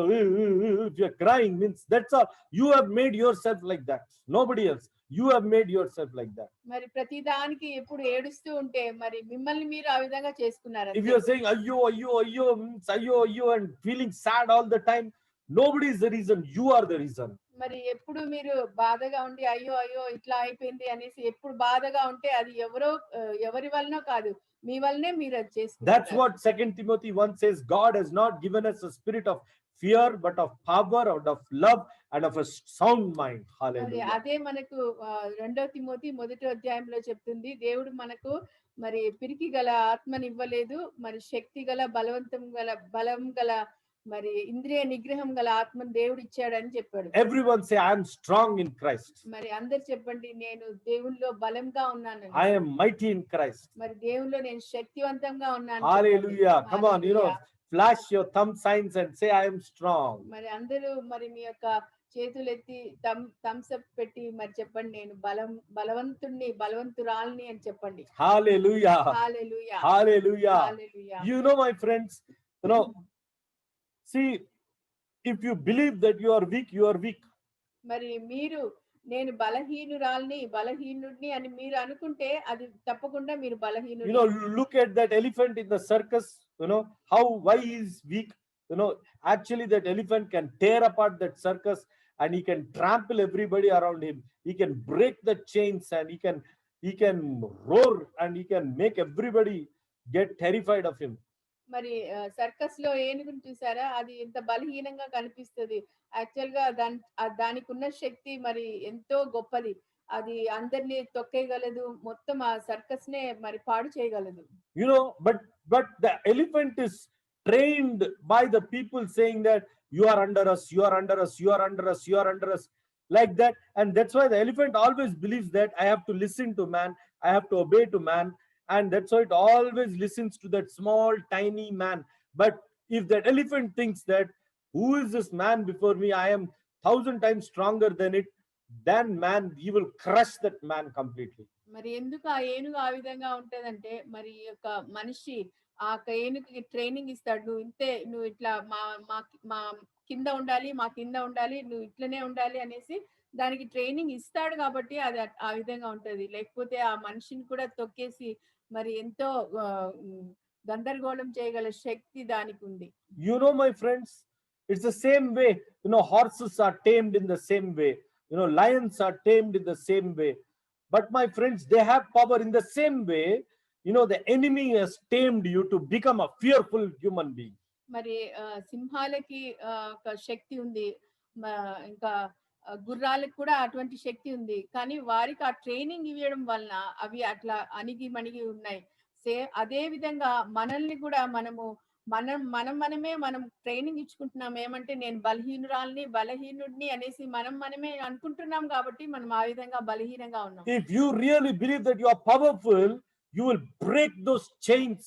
if you're crying, means that's all. You have made yourself like that. Nobody else. You have made yourself like that. మరి ప్రతి దానికి ఎప్పుడు ఏడుస్తూ ఉంటే మరి మిమ్మల్ని మీరు ఆ విధంగా చేసుకున్నారు. If you are saying ayyo means ayyo and feeling sad all the time, nobody is the reason. You are the reason. మరి ఎప్పుడు మీరు బాధగా ఉండి అయ్యో ఇట్లా అయిపోయింది అనేసి ఎప్పుడు బాధగా ఉంటే అది ఎవరి వల్లనో కాదు, మీ వల్లనే మీరు అది చేసుకుంటారు. That's what 2 Timothy 1 says. God has not given us a spirit of fear, but of power, and of love, and of a sound mind. Hallelujah. అదే మనకు 2 తిమోతి 1వ అధ్యాయంలో చెప్తుంది. దేవుడు మనకు మరి పిరికి గల ఆత్మని ఇవ్వలేదు, మరి శక్తి గల బలం గల మరి ఇంద్రియ నిగ్రహం గల ఆత్మను దేవుడు ఇచ్చాడని చెప్పాడు. Everyone say I am strong in Christ. మరి అందరు చెప్పండి, నేను దేవునిలో బలంగా ఉన్నాను. I am mighty in Christ. మరి దేవునిలో నేను శక్తివంతంగా ఉన్నాను. Hallelujah. Come on, you know, flash your thumb signs and say I am strong. మరి అందరూ మరి మీ యొక్క చేతులు ఎత్తి థమ్స్ అప్ పెట్టి మరి చెప్పండి, నేను బలవంతురాల్ని అని చెప్పండి. Hallelujah. Hallelujah. Hallelujah. Hallelujah. You know, my friends, you know, see, if you believe that you are weak, you are weak. మరి మీరు నేను బలహీనుడిని అని మీరు అనుకుంటే అది తప్పకుండా మీరు బలహీనుడు. You know, look at that elephant in the circus. You know why he is weak. You know, actually that elephant can tear apart that circus and he can trample everybody around him. He can break the chains and he can roar and he can make everybody get terrified of him. మరి circus లో ఏనుగుని చూసారా, అది ఎంత బలహీనంగా కనిపిస్తుంది. Actual గా దానికి ఉన్న శక్తి మరి ఎంతో గొప్పది. అది అందరినీ తొక్కేయగలదు, మొత్తం ఆ సర్కస్ నే మరి పాడు చేయగలదు. You know, but the elephant is trained by the people saying that you are under us, you are under us, you are under us, you are under us, like that. And that's why the elephant always believes that I have to listen to man, I have to obey to man. And that's why it always listens to that small tiny man. But if that elephant thinks that who is this man before me, I am 1,000 times stronger than it, then man, he will crush that man completely. మరి ఎందుకు ఆ ఏనుగు ఆ విధంగా ఉంటదంటే, మరి యొక్క మనిషి ఆ ఏనుగుకి ట్రైనింగ్ ఇస్తాడు. నువ్వు ఇట్లా మా కింద ఉండాలి, నువ్వు ఇట్లనే ఉండాలి అనేసి దానికి ట్రైనింగ్ ఇస్తాడు. కాబట్టి అది ఆ విధంగా ఉంటది. లేకపోతే ఆ మనిషిని కూడా తొక్కేసి మరి ఎంతో గందరగోళం చేయగల శక్తి దానికి ఉంది. You know, my friends, it's the same way. You know, horses are tamed in the same way. You know, lions are tamed in the same way. But my friends, they have power in the same way. You know, the enemy has tamed you to become a fearful human being. మరి సింహాలకి ఒక శక్తి ఉంది, ఇంకా గుర్రాలకు కూడా అటువంటి శక్తి ఉంది. కానీ వారికి ఆ ట్రైనింగ్ ఇవ్వడం వలన అవి అట్లా అణిగి మణిగి ఉన్నాయి. అదే విధంగా మనల్ని కూడా మనం ట్రైనింగ్ ఇచ్చుకుంటున్నాం. ఏమంటే నేను బలహీనుడిని అనేసి మనమే అనుకుంటున్నాం కాబట్టి మనం ఆ విధంగా బలహీనంగా ఉన్నాం. If you really believe that you are powerful, you will break those chains,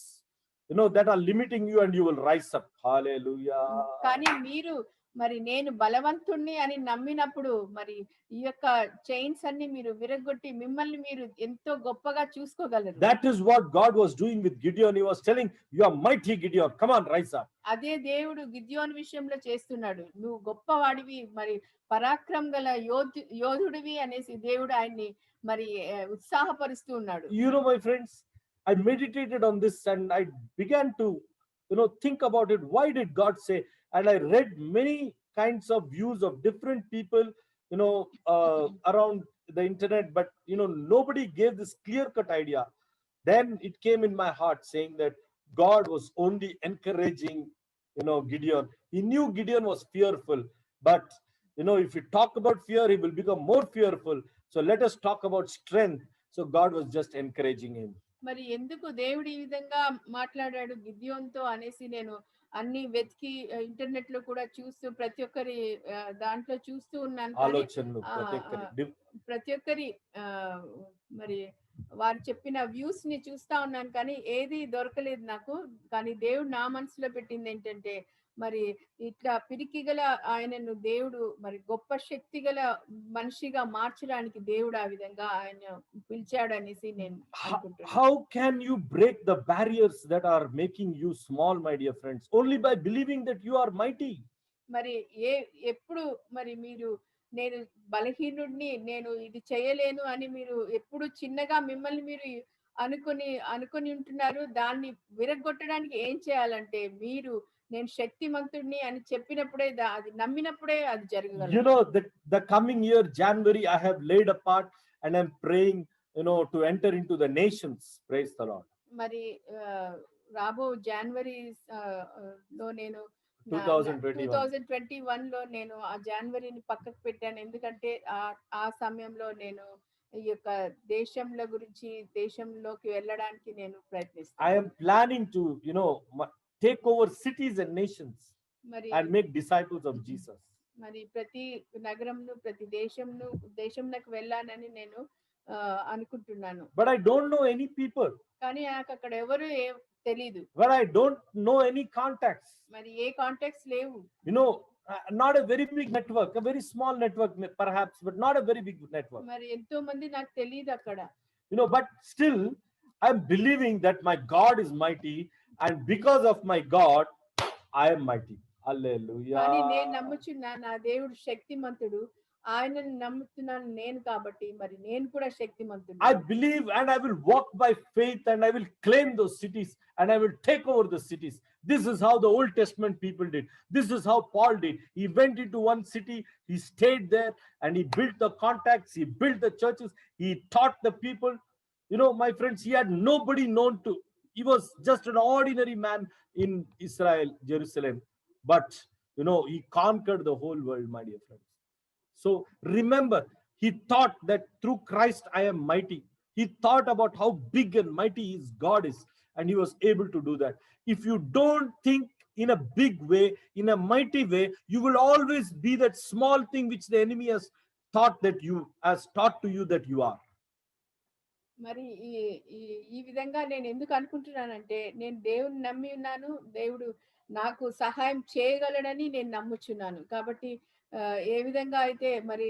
that are limiting you, and you will rise up. Hallelujah. కానీ మీరు మరి నేను బలవంతుణ్ణి అని నమ్మినప్పుడు మరి ఈ యొక్క చైన్స్ అన్ని మీరు విరగొట్టి మిమ్మల్ని మీరు ఎంతో గొప్పగా చూసుకోగలరు. That is what God was doing with Gideon. He was telling, you are mighty, Gideon. Come on, rise up. అదే దేవుడు గిద్యోను విషయంలో చేస్తున్నాడు. నువ్వు గొప్పవాడివి, మరి పరాక్రమం గల యోధుడివి అనేసి దేవుడు ఆయన్ని మరి ఉత్సాహపరుస్తూ ఉన్నాడు. My friends, I meditated on this and I began to think about it. Why did God say? And I read many kinds of views of different people around the internet, but nobody gave this clear-cut idea. Then it came in my heart saying that God was only encouraging Gideon. He knew Gideon was fearful, but if you talk about fear, he will become more fearful. So let us talk about strength. So God was just encouraging him. మరి ఎందుకు దేవుడు ఈ విధంగా మాట్లాడాడు గిద్యోన్తో అనేసి నేను అన్ని వెతికి ఇంటర్నెట్ లో కూడా చూస్తూ ప్రతి ఒక్కరి దాంట్లో చూస్తూ ఉన్నాను. ప్రతి ఒక్కరి మరి వారు చెప్పిన వ్యూస్ ని చూస్తా ఉన్నాను, కానీ ఏది దొరకలేదు నాకు. కానీ దేవుడు నా మనసులో పెట్టింది ఏంటంటే మరి ఇట్లా పిరికి గల ఆయనను దేవుడు మరి గొప్ప శక్తి గల మనిషిగా మార్చడానికి దేవుడు ఆ విధంగా ఆయన పిలిచాడు అనేసి నేను అనుకుంటున్నాను. How can you break the barriers that are making you small, my dear friends? Only by believing that you are mighty. మరి ఎప్పుడు మరి మీరు నేను బలహీనుడిని, నేను ఇది చేయలేను అని మీరు ఎప్పుడు చిన్నగా మిమ్మల్ని మీరు అనుకొని ఉంటున్నారు. దాన్ని విరగొట్టడానికి ఏం చేయాలంటే మీరు నేను శక్తిమంతుడిని అని చెప్పినప్పుడే అది నమ్మినప్పుడే అది జరగగలదు. The coming year January I have laid apart and I'm praying to enter into the nations. Praise the Lord. మరి రాబో జనవరి లో నేను 2021 లో నేను ఆ జనవరిని పక్కకు పెట్టాను. ఎందుకంటే ఆ సమయంలో నేను ఈ యొక్క దేశంలోకి వెళ్ళడానికి నేను ప్రయత్నిస్తాను. I am planning to take over cities and nations and make disciples of Jesus. మరి ప్రతి నగరంను ప్రతి దేశంలోకి వెళ్ళానని నేను అనుకుంటున్నాను. But I don't know any people. కానీ నాకు అక్కడ ఎవరు తెలీదు. But I don't know any contacts. మరి ఏ కాంటాక్ట్స్ లేవు. Not a very big network, a very small network perhaps, but not a very big network. మరి ఎంతో మంది నాకు తెలీదు అక్కడ. But still I'm believing that my God is mighty, and because of my God I am mighty. Hallelujah. కానీ నేను నమ్ముచున్నాను నా దేవుడు శక్తిమంతుడు, ఆయనను నమ్ముతున్నాను నేను కాబట్టి మరి నేను కూడా శక్తిమంతుడు. I believe and I will walk by faith and I will claim those cities and I will take over the cities. This is how the Old Testament people did. This is how Paul did. He went into one city, he stayed there and he built the contacts, he built the churches, he taught the people. My friends, he had nobody known to. He was just an ordinary man in Israel, Jerusalem. But, he conquered the whole world, my dear friends. So remember, he thought that through Christ I am mighty. He thought about how big and mighty his God is, and he was able to do that. If you don't think in a big way, in a mighty way, you will always be that small thing which the enemy has taught to you that you are. మరి ఈ విధంగా నేను ఎందుకు అనుకుంటున్నానంటే నేను దేవుని నమ్మి ఉన్నాను, దేవుడు నాకు సహాయం చేయగలడని నేను నమ్ముచున్నాను. కాబట్టి ఏ విధంగా అయితే మరి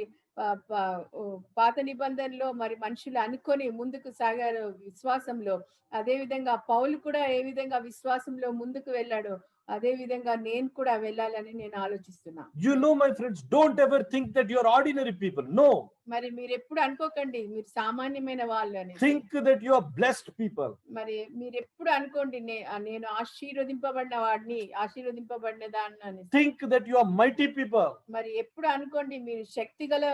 పాత నిబంధనలో మరి మనుషులు అనుకొని ముందుకు సాగారు విశ్వాసంలో, అదే విధంగా పౌలు కూడా ఏ విధంగా విశ్వాసంలో ముందుకు వెళ్ళాడో అదే విధంగా నేను కూడా వెళ్ళాలని నేను ఆలోచిస్తున్నా. My friends, don't ever think that you are ordinary people. No, మరి మీరు ఎప్పుడు అనుకోకండి మీరు సామాన్యమైన వాళ్ళు అని. Think that you are blessed people. మరి మీరు ఎప్పుడు అనుకోండి నేను ఆశీర్వదింపబడిన వాడిని, ఆశీర్వదింపబడిన దాన్ని అని. Think that you are mighty people. మరి ఎప్పుడు అనుకోండి మీరు శక్తి గల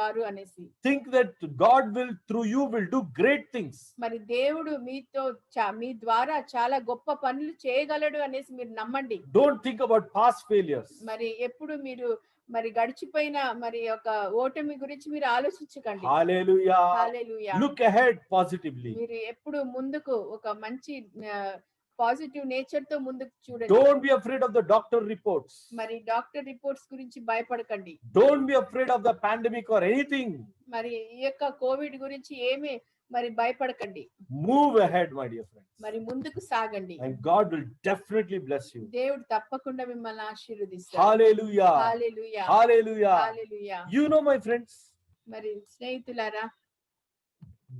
వారు అనేసి. Think that God will through you will do great things. మరి దేవుడు మీతో మీ ద్వారా చాలా గొప్ప పనులు చేయగలడు అనేసి మీరు నమ్మండి. Don't think about past failures. మరి ఎప్పుడు మీరు మరి గడిచిపోయిన మరి ఒక ఓటమి గురించి మీరు ఆలోచించకండి. Hallelujah. హల్లెలూయా. Look ahead positively. మీరు ఎప్పుడు ముందుకు ఒక మంచి పాజిటివ్ నేచర్ తో ముందుకు చూడండి. Don't be afraid of the doctor reports. మరి డాక్టర్ రిపోర్ట్స్ గురించి భయపడకండి. Don't be afraid of the pandemic or anything. మరి ఈ యొక్క కోవిడ్ గురించి ఏమీ మరి భయపడకండి. Move ahead, my dear friends. మరి ముందుకు సాగండి. And God will definitely bless you. దేవుడు తప్పకుండా మిమ్మల్ని ఆశీర్వదిస్తాడు. Hallelujah. Hallelujah. Hallelujah. Hallelujah. You know, my friends, మరి స్నేహితులారా,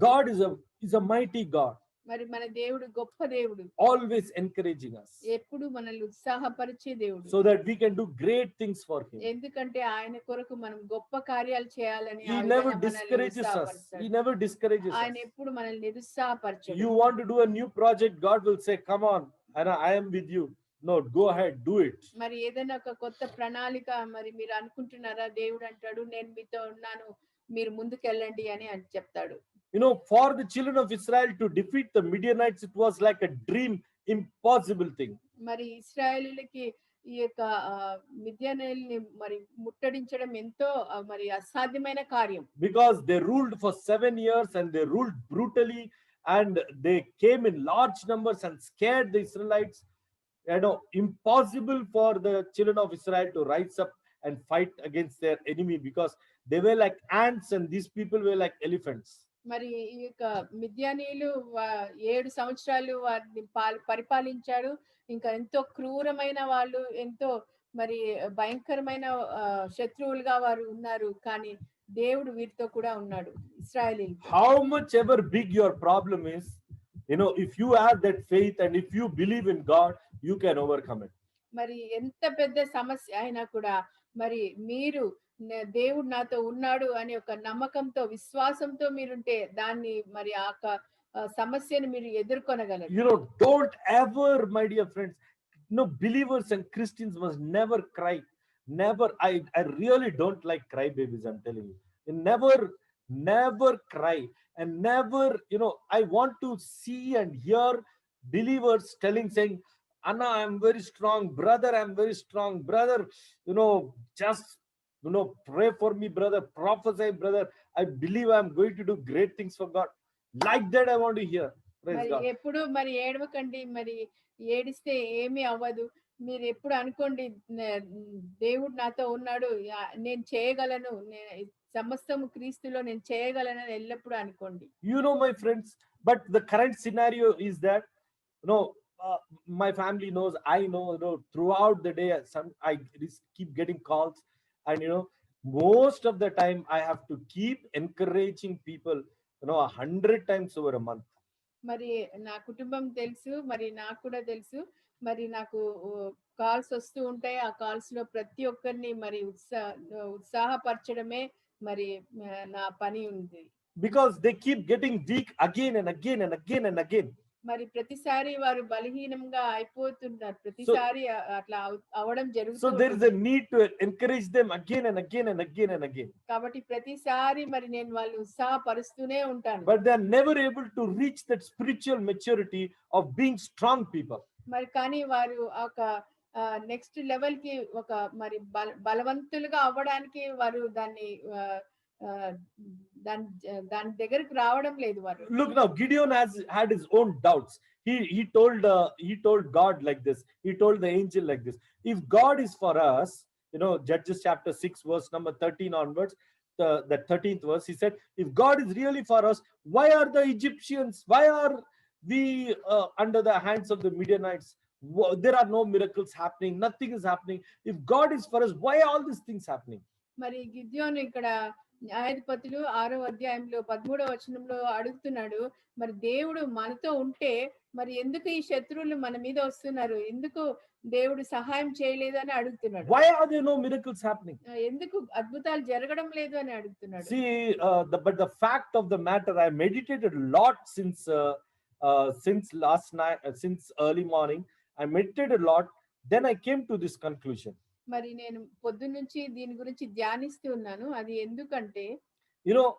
God is a mighty God, మరి మన దేవుడు గొప్ప దేవుడు, always encouraging us ఎప్పుడు మనల్ని ఉత్సాహపరిచే దేవుడు. so that we can do great things for him. ఎందుకంటే ఆయన కొరకు మనం గొప్ప కార్యాలు చేయాలని He ఆయన never మనల్ని discourages us. ఉత్సాహపరుస్తాడు. He never discourages ఆయన us. ఎప్పుడు మనల్ని నిరుత్సాహపరచడు. You want to do a new project, God will say, come on, Anna, I am with you. No, go ahead, do it. మరి ఏదైనా ఒక కొత్త ప్రణాళిక మరి మీరు అనుకుంటున్నారా, దేవుడు అంటాడు నేను మీతో ఉన్నాను, మీరు ముందుకెళ్ళండి అని చెప్తాడు. You know, for the children of Israel to defeat the Midianites, it was like a dream, impossible thing. మరి ఇశ్రాయేలీయులకి ఈ యొక్క మిద్యానీయుల్ని మరి ముట్టడించడం ఎంతో మరి అసాధ్యమైన కార్యం. Because they ruled for 7 years and they ruled brutally and they came in large numbers and scared the Israelites. You know, impossible for the children of Israel to rise up and fight against their enemy because they were like ants and these people were like elephants. మరి ఈ యొక్క మిద్యానీయులు 7 సంవత్సరాలు వారిని పరిపాలించాడు. ఇంకా ఎంతో క్రూరమైన వాళ్ళు, ఎంతో మరి భయంకరమైన శత్రువులుగా వారు ఉన్నారు. కానీ దేవుడు వీరితో కూడా ఉన్నాడు ఇశ్రాయేలీయులు. How much ever big your problem is, you know, if you have that faith and if you believe in God, you can overcome it. మరి ఎంత పెద్ద సమస్య అయినా కూడా మరి మీరు దేవుడు నాతో ఉన్నాడు అనే ఒక నమ్మకంతో, విశ్వాసంతో మీరుంటే దాన్ని మరి ఆ సమస్యను మీరు ఎదుర్కొనగలరు. You know, don't ever, my dear friends, no, believers and Christians must never cry. Never. I really don't like cry babies, I'm telling you. Never cry and never, you know, I want to see and hear believers saying, Anna, I'm very strong, brother, I'm very strong, brother, you know, just, you know, pray for me, brother, prophesy, brother, I believe I'm going to do great things for God. Like that I want to hear. Praise మరి God. ఎప్పుడు మరి ఏడవకండి, మరి ఏడిస్తే ఏమీ అవ్వదు. మీరు ఎప్పుడు అనుకోండి దేవుడు నాతో ఉన్నాడు, నేను చేయగలను, సమస్తము క్రీస్తులో నేను చేయగలను ఎల్లప్పుడూ అనుకోండి. You know, my friends, but the current scenario is that, you know, my family knows, I know, you know, throughout the day I keep getting calls and, you know, most of the time I have to keep encouraging people, you know, 100 times over a month. మరి నా కుటుంబం తెలుసు, మరి నాకు కూడా తెలుసు, మరి నాకు కాల్స్ వస్తూ ఉంటాయి. ఆ కాల్స్ లో ప్రతి ఒక్కరిని మరి ఉత్సాహపరచడమే మరి నా పని ఉంది. Because they keep getting weak again and again and again and again. మరి ప్రతిసారి వారు బలహీనంగా అయిపోతున్నారు, ప్రతిసారి అట్లా అవడం So జరుగుతుంది. there is a need to encourage them again and again and again and again. కాబట్టి ప్రతిసారి మరి నేను వాళ్ళు ఉత్సాహపరుస్తూనే ఉంటాను. But they are never able to reach that spiritual maturity of being strong people. మరి కానీ వారు ఒక నెక్స్ట్ లెవెల్ కి ఒక మరి బలవంతులుగా అవ్వడానికి వారు దాన్ని దాని దగ్గరికి రావడం లేదు వారు. Look now, Gideon had his own doubts. He told God like this. He told the angel like this. If God is for us, you know, Judges chapter 6 verse number 13 onwards, the 13th verse, he said, if God is really for us, why are the Egyptians, why are we under the hands of the Midianites? There are no miracles happening, nothing is happening. If God is for us, why are all these things happening? మరి గిద్యోను ఇక్కడ న్యాయాధిపతులు 6వ అధ్యాయంలో 13వ వచనంలో అడుగుతున్నాడు, మరి దేవుడు మనతో ఉంటే మరి ఎందుకు ఈ శత్రువులు మన మీద వస్తున్నారు, ఎందుకు దేవుడు సహాయం చేయలేదు అని అడుగుతున్నాడు. Why are there no miracles happening? ఎందుకు అద్భుతాలు జరగడం లేదు అని అడుగుతున్నాడు. See, but the fact of the matter, I meditated a lot since last night, since early morning. I meditated a lot. Then I came to this conclusion. మరి నేను పొద్దున్నుంచి దీని గురించి ధ్యానిస్తూ ఉన్నాను. అది ఎందుకంటే You know,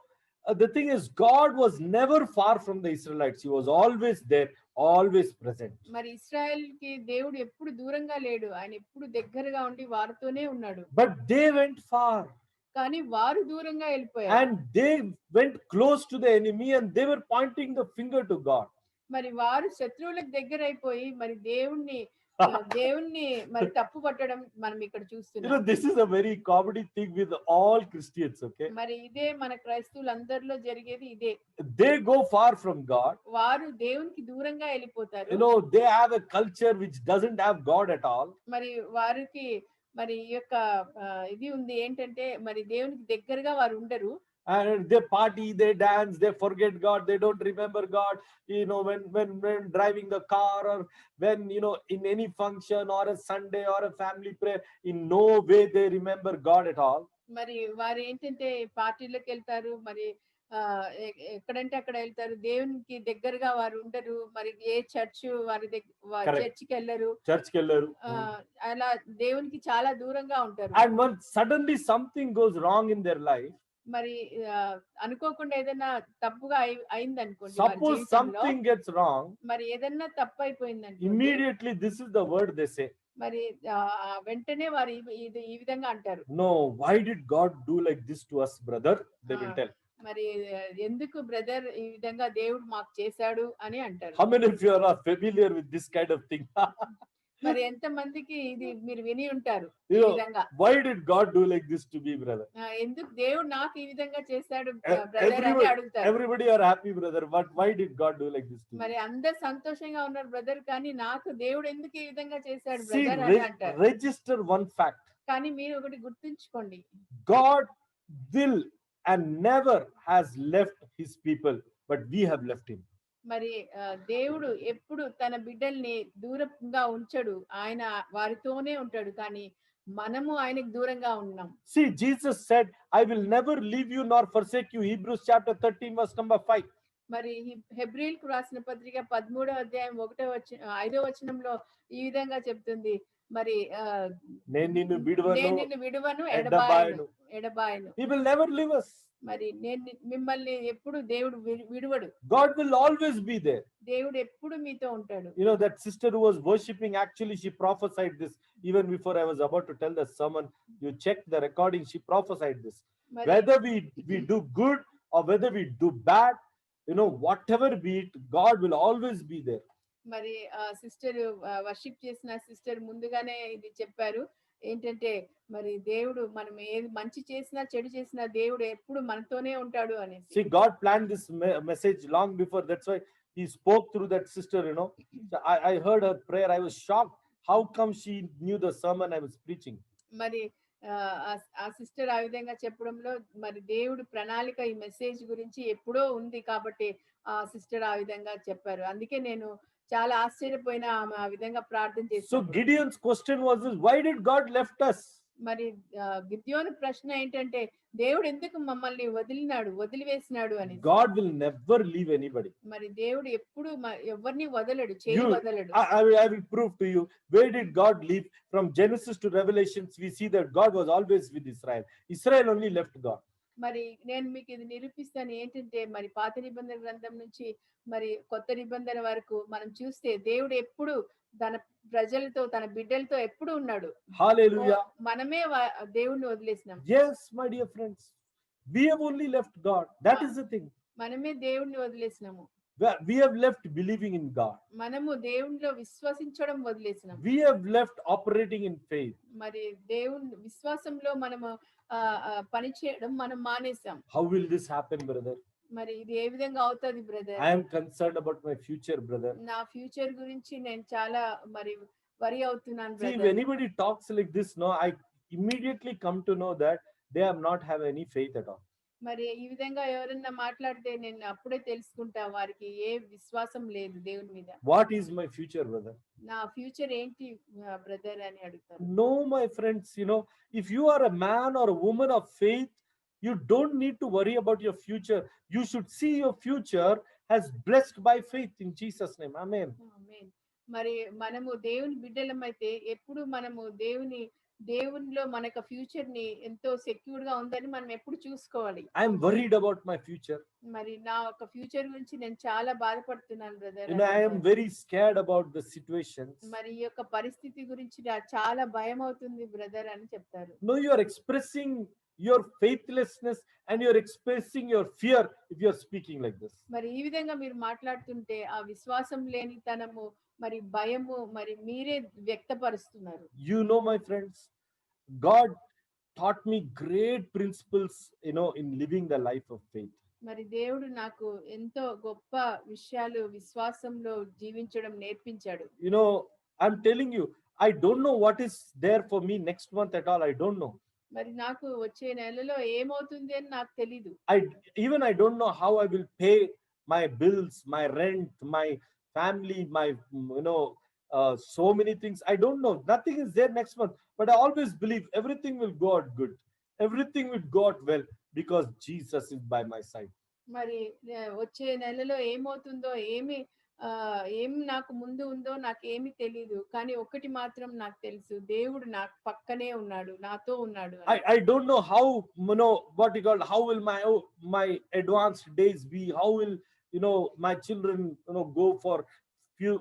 the thing is, God was never far from the Israelites. He was always there, always present. మరి ఇశ్రాయేల్ కి దేవుడు ఎప్పుడు దూరంగా లేడు, ఆయన ఎప్పుడు దగ్గరగా ఉండి వారితోనే ఉన్నాడు. But they went far. కానీ వారు దూరంగా వెళ్ళిపోయారు. And they went close to the enemy and they were pointing the finger to God. మరి వారు శత్రువులకు దగ్గర అయిపోయి మరి దేవుణ్ణి మరి తప్పు పట్టడం మనం ఇక్కడ You know, చూస్తున్నాం. this is a very comedy thing with all Christians, okay? మరి ఇదే మన క్రైస్తవులందరిలో జరిగేది ఇదే. They go far from God. వారు దేవునికి దూరంగా వెళ్ళిపోతారు. You know, they have a culture which doesn't have God at all. మరి వారికి మరి ఈ యొక్క ఇది ఉంది ఏంటంటే మరి దేవునికి దగ్గరగా వారు ఉండరు. And they party, they dance, they forget God, they don't remember God. You know, when driving the car, or when, you know, in any function or a Sunday or a family prayer, in no way they remember God at all. మరి వారు ఏంటంటే పార్టీలకు వెళ్తారు, మరి ఎక్కడంటే అక్కడ వెళ్తారు, దేవునికి దగ్గరగా వారు ఉండరు. మరి ఏ చర్చ్ వారి Correct. చర్చికి వెళ్ళరు. Church kelleru. అలా దేవునికి చాలా దూరంగా ఉంటారు. And when suddenly something goes wrong in their life, మరి అనుకోకుండా ఏదైనా తప్పుగా అయింది అనుకోండి వారి suppose జీవితంలో, something gets wrong, మరి ఏదన్నా తప్పు అయిపోయింది అనుకోండి, immediately this is the word they say. మరి వెంటనే వారు ఈ విధంగా అంటారు, No, why did God do like this to us, brother? They will tell. మరి ఎందుకు బ్రదర్ ఈ విధంగా దేవుడు మాకు చేశాడు అని అంటారు. How many of you are familiar with this kind of thing? మరి ఎంత మందికి ఇది మీరు విని ఉంటారు You ఈ know, విధంగా, why did God do like this to me, brother? ఎందుకు దేవుడు నాకు ఈ విధంగా చేశాడు E- బ్రదర్ అని అడుగుతారు. Everybody are happy, brother, but why did God do like this to me? మరి అందరు సంతోషంగా ఉన్నారు బ్రదర్, కానీ నాకు దేవుడు ఎందుకు ఈ విధంగా చేశాడు See, బ్రదర్ అని అంటారు. register one fact. కానీ మీరు ఒకటి గుర్తుంచుకోండి, God will and never has left his people, but we have left him. మరి దేవుడు ఎప్పుడు తన బిడ్డల్ని దూరంగా ఉంచడు, ఆయన వారితోనే ఉంటాడు, కానీ మనము ఆయనకు దూరంగా ఉన్నాం. See, Jesus said, I will never leave you nor forsake you. Hebrews chapter 13 verse number 5. మరి హెబ్రీయులకు రాసిన పత్రిక 13వ అధ్యాయం 5వ వచనంలో ఈ విధంగా చెప్తుంది, మరి నేను నిన్ను నేను విడువను, నిన్ను విడువను ఎడబాయను. ఎడబాయను. He will never leave us. మరి నేను మిమ్మల్ని ఎప్పుడు దేవుడు విడువడు, God will always be there. దేవుడు ఎప్పుడు మీతో ఉంటాడు. You know, that sister who was worshiping, actually she prophesied this even before I was about to tell the sermon. You check the recording, she prophesied this. మరి Whether we do good or whether we do bad, you know, whatever be it, God will always be there. మరి sister worship చేసిన sister ముందుగానే ఇది చెప్పారు, ఏంటంటే మరి దేవుడు మనం ఏది మంచి చేసినా చెడు చేసినా దేవుడు ఎప్పుడు మనతోనే ఉంటాడు అనేసి. See, God planned this message long before. That's why he spoke through that sister, you know. So I heard her prayer. I was shocked. How come she knew the sermon I was preaching? మరి ఆ sister ఆ విధంగా చెప్పడంలో మరి దేవుడు ప్రణాళిక ఈ message గురించి ఎప్పుడో ఉంది కాబట్టి ఆ సిస్టర్ ఆ విధంగా చెప్పారు. అందుకే నేను చాలా ఆశ్చర్యపోయిన ఆమె ఆ విధంగా ప్రార్థన So చేశాను. Gideon's question was this: why did God left us? మరి గిద్యోను ప్రశ్న ఏంటంటే దేవుడు ఎందుకు మమ్మల్ని వదిలివేసినాడు అని. God will never leave anybody. మరి దేవుడు ఎప్పుడు ఎవరిని వదలడు, వదలడు. I will prove to you. Where did God leave? From Genesis to Revelations, we see that God was always with Israel. Israel only left God. మరి నేను మీకు ఇది నిరూపిస్తాను ఏంటంటే మరి పాత నిబంధన గ్రంథం నుంచి మరి కొత్త నిబంధన వరకు మనం చూస్తే దేవుడు ఎప్పుడు తన ప్రజలతో తన బిడ్డలతో ఎప్పుడు ఉన్నాడు. Hallelujah. మనమే దేవుణ్ణి వదిలేసినాం. Yes, my dear friends, we have only left God. That is the thing. మనమే దేవుణ్ణి వదిలేసినాము. We have left believing in God. మనము దేవునిలో విశ్వసించడం వదిలేసినాం. We have left operating in faith. మరి దేవుని విశ్వాసంలో మనము పని చేయడం మనం మానేసాం. How will this happen, brother? మరి ఇది ఏ విధంగా అవుతుంది brother? I am concerned about my future, brother. నా ఫ్యూచర్ గురించి నేను చాలా మరి వరి అవుతున్నాను See, if brother. anybody talks like this, no, I immediately come to know that they have not have any faith at all. మరి ఈ విధంగా ఎవరన్నా మాట్లాడితే నేను అప్పుడే తెలుసుకుంటా వారికి ఏ విశ్వాసం లేదు దేవుని మీద. What is my future, brother? నా ఫ్యూచర్ ఏంటి బ్రదర్ అని అడుగుతారు. No, my friends, if you are a man or a woman of faith, you don't need to worry about your future. You should see your future as blessed by faith in Jesus' name. Amen. ఆమేన్. మరి మనము దేవుని బిడ్డలమైతే ఎప్పుడు మనము దేవునిలో మనకు future ని ఎంతో secure గా ఉందని మనం ఎప్పుడు చూసుకోవాలి. I am worried about my future. మరి నా ఒక ఫ్యూచర్ గురించి నేను చాలా బాధపడుతున్నాను brother. I am very scared about the situations. మరి ఈ యొక్క పరిస్థితి గురించి నాకు చాలా భయం అవుతుంది బ్రదర్ అని చెప్తారు. No, you are expressing your faithlessness and you are expressing your fear if you are speaking like this. మరి ఈ విధంగా మీరు మాట్లాడుతుంటే ఆ విశ్వాసం లేనితనము మరి భయము మరి మీరే వ్యక్తపరుస్తున్నారు. My friends, God taught me great principles, in living the life of faith. మరి దేవుడు నాకు ఎంతో గొప్ప విషయాలు విశ్వాసంలో జీవించడం నేర్పించాడు. I'm telling you, I don't know what is there for me next month at all. I don't know. మరి నాకు వచ్చే నెలలో ఏమవుతుంది అని నాకు తెలీదు. I don't know how I will pay my bills, my rent, my family, my so many things. I don't know. Nothing is there next month, but I always believe everything will go out good. Everything will go out well because Jesus is by my side. మరి వచ్చే నెలలో ఏమవుతుందో ఏం నాకు ముందు ఉందో నాకు ఏమీ తెలీదు, కానీ ఒకటి మాత్రం నాకు తెలుసు, దేవుడు నాకు పక్కనే ఉన్నాడు, నాతో ఉన్నాడు. I don't know how, what you call, how will my advanced days be, how will my children go for few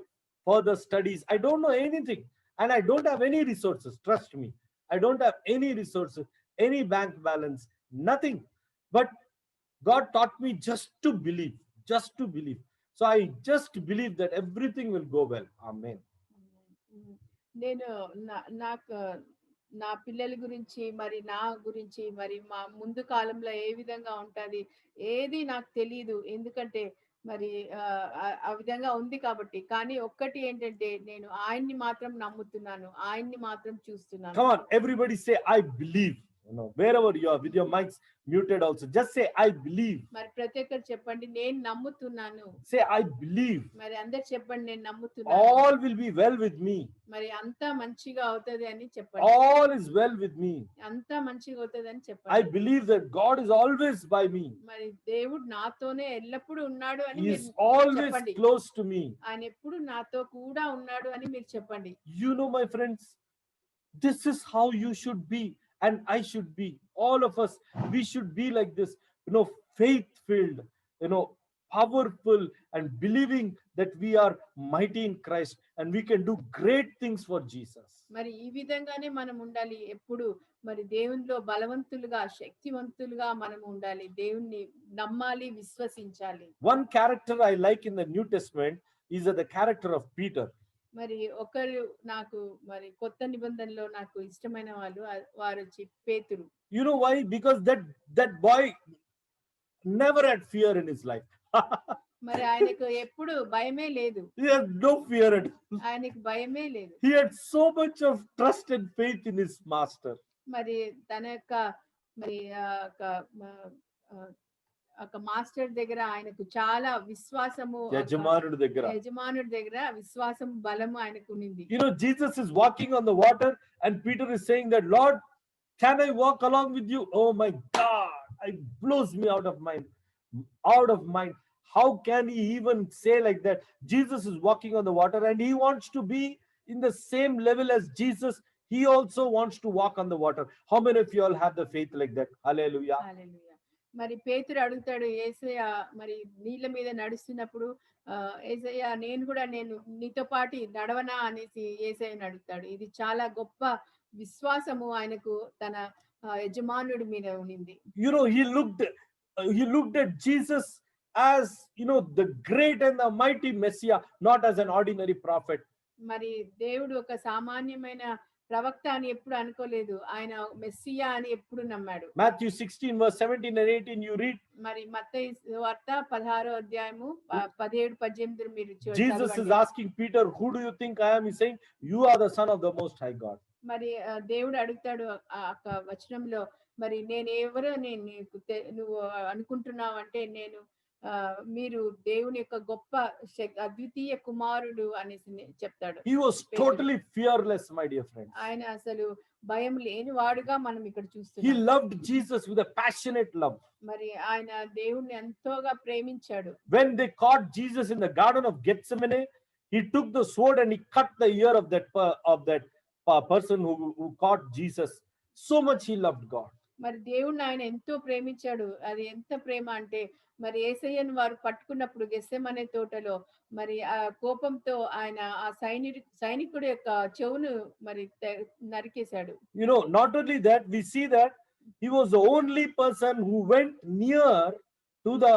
further studies. I don't know anything, and I don't have any resources. Trust me, I don't have any resources, any bank balance, nothing. But God taught me just to believe. So I just believe that everything will go well. Amen. నేను నాకు నా పిల్లల గురించి మరి నా గురించి మరి మా ముందు కాలంలో ఏ విధంగా ఉంటది ఏది నాకు తెలియదు, ఎందుకంటే మరి ఆ విధంగా ఉంది కాబట్టి. కానీ ఒక్కటి ఏంటంటే నేను ఆయన్ని మాత్రం నమ్ముతున్నాను, ఆయన్ని మాత్రం చూస్తున్నాను. Come on, everybody say I believe. Wherever you are with your mics muted also, just say I believe. మరి ప్రతి ఒక్కరు చెప్పండి నేను నమ్ముతున్నాను. Say I believe. మరి అందరు చెప్పండి నేను నమ్ముతున్నాను. All will be well with me. మరి అంతా మంచిగా అవుతది అని చెప్పండి. All is well with me. అంతా మంచిగా అవుతది అని చెప్పండి. I believe that God is always by me. మరి దేవుడు నాతోనే ఎల్లప్పుడూ ఉన్నాడు అని He is always close to me. ఆయన ఎప్పుడు నాతో కూడా ఉన్నాడు అని మీరు చెప్పండి. My friends, this is how you should be and I should be. All of us, we should be like this, faith filled, powerful, and believing that we are mighty in Christ and we can do great things for Jesus. మరి ఈ విధంగానే మనం ఉండాలి ఎప్పుడు. మరి దేవునిలో బలవంతులుగా శక్తివంతులుగా మనం ఉండాలి, దేవుణ్ణి నమ్మాలి, విశ్వసించాలి. One character I like in the New Testament is the character of Peter. మరి ఒకరు నాకు మరి కొత్త నిబంధనలో నాకు ఇష్టమైన వారు వచ్చి పేతురు. You know why? Because that boy never had fear in his life. మరి ఆయనకు ఎప్పుడు భయమే లేదు. He had no fear at all. ఆయనకు భయమే లేదు. He had so much of trust and faith in his master. మరి తన యొక్క మరి ఒక మాస్టర్ దగ్గర ఆయనకు చాలా విశ్వాసము, యజమానుడి దగ్గర విశ్వాసం బలము ఆయనకు ఉన్నది. Jesus is walking on the water and Peter is saying that, Lord, can I walk along with you? Oh my God, it blows me out of mind. How can he even say like that? Jesus is walking on the water and he wants to be in the same level as Jesus. He also wants to walk on the water. How many of you all have the faith like that? Hallelujah. Hallelujah. మరి పేతురు అడుగుతాడు, యేసయ్య మరి నీళ్ళ మీద నడుస్తున్నప్పుడు యేసయ్య నేను నీతో పాటు నడవనా అనేసి యేసయ్యని అడుగుతాడు. ఇది చాలా గొప్ప విశ్వాసము ఆయనకు తన యజమానుడి మీద ఉన్నింది. He looked at Jesus as the great and the mighty Messiah, not as an ordinary prophet. మరి దేవుడు ఒక సామాన్యమైన ప్రవక్త అని ఎప్పుడు అనుకోలేదు, ఆయన మెస్సియా అని ఎప్పుడు నమ్మాడు. Matthew 16 verse 17 and 18 you read. మరి మత్తయి వార్త 16వ అధ్యాయము 17 18 మీరు Jesus is asking Peter, who do you think I am? He's saying, you are the son of the most high God. మరి దేవుడు అడుగుతాడు ఆ వచనంలో, మరి నేను ఎవరో నేను నువ్వు అనుకుంటున్నావు అంటే, నేను మీరు దేవుని యొక్క గొప్ప అద్వితీయ కుమారుడు అనేసి చెప్తాడు. He was పేతురు. totally fearless, my dear friends. ఆయన అసలు భయం లేని వాడుగా మనం ఇక్కడ He చూస్తున్నాం. loved Jesus with a passionate love. మరి ఆయన దేవుణ్ణి ఎంతోగా ప్రేమించాడు. When they caught Jesus in the Garden of Gethsemane, he took the sword and he cut the ear of that person who caught Jesus. So much he loved God. మరి దేవుణ్ణి ఆయన ఎంతో ప్రేమించాడు. అది ఎంత ప్రేమ అంటే, మరి యేసయ్యను వారు పట్టుకున్నప్పుడు గెత్సెమనే తోటలో మరి ఆ కోపంతో ఆయన ఆ సైనికుడి యొక్క చెవును మరి నరికేశాడు. You know, not only that, we see that he was the only person who went near to the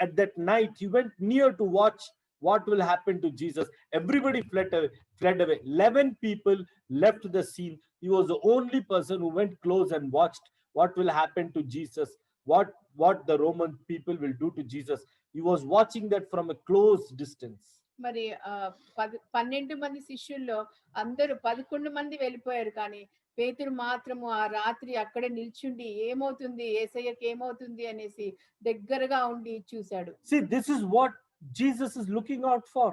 at that night. He went near to watch what will happen to Jesus. Everybody fled away. 11 people left the scene. He was the only person who went close and watched what will happen to Jesus, what the Roman people will do to Jesus. He was watching that from a close distance. మరి 12 మంది శిష్యుల్లో అందరూ 11 మంది వెళ్ళిపోయారు, కానీ పేతురు మాత్రము ఆ రాత్రి అక్కడే నిల్చుండి ఏమవుతుంది, యేసయ్యకి ఏమవుతుంది అనేసి దగ్గరగా ఉండి చూశాడు. See, this is what Jesus is looking out for.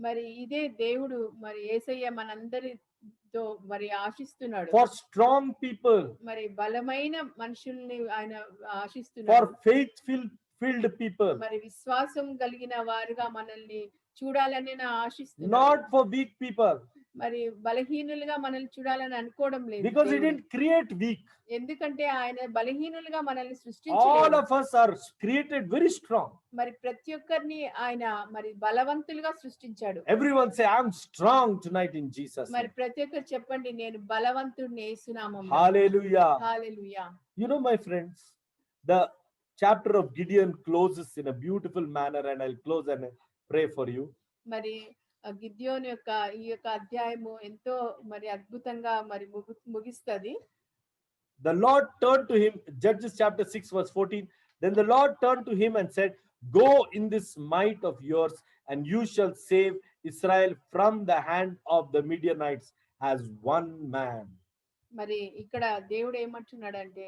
మరి ఇదే దేవుడు మరి యేసయ్య మనందరితో మరి ఆశిస్తున్నాడు. For strong people, మరి బలమైన మనుషుల్ని ఆయన for ఆశిస్తున్నాడు. faith-filled people, మరి విశ్వాసం కలిగిన వారుగా మనల్ని చూడాలని ఆశిస్తున్నాడు. not for weak people. మరి బలహీనులుగా మనల్ని చూడాలని అనుకోవడం లేదు Because he దేవుడు. didn't create weak. ఎందుకంటే ఆయన బలహీనులుగా మనల్ని All సృష్టించలేదు. of us are created very strong. మరి ప్రతి ఒక్కరిని ఆయన మరి బలవంతులుగా సృష్టించాడు. Everyone say, I'm strong tonight in Jesus' మరి name. ప్రతి ఒక్కరు చెప్పండి, నేను బలవంతుడిని యేసునామములో. Hallelujah. Hallelujah. You know, my friends, the chapter of Gideon closes in a beautiful manner, and I'll close and pray for you. మరి గిద్యోను యొక్క ఈ యొక్క అధ్యాయము ఎంతో మరి అద్భుతంగా మరి ముగిస్తది. The Lord turned to him, Judges chapter 6 verse 14. Then the Lord turned to him and said, go in this might of yours, and you shall save Israel from the hand of the Midianites as one man. మరి ఇక్కడ దేవుడు ఏమంటున్నాడంటే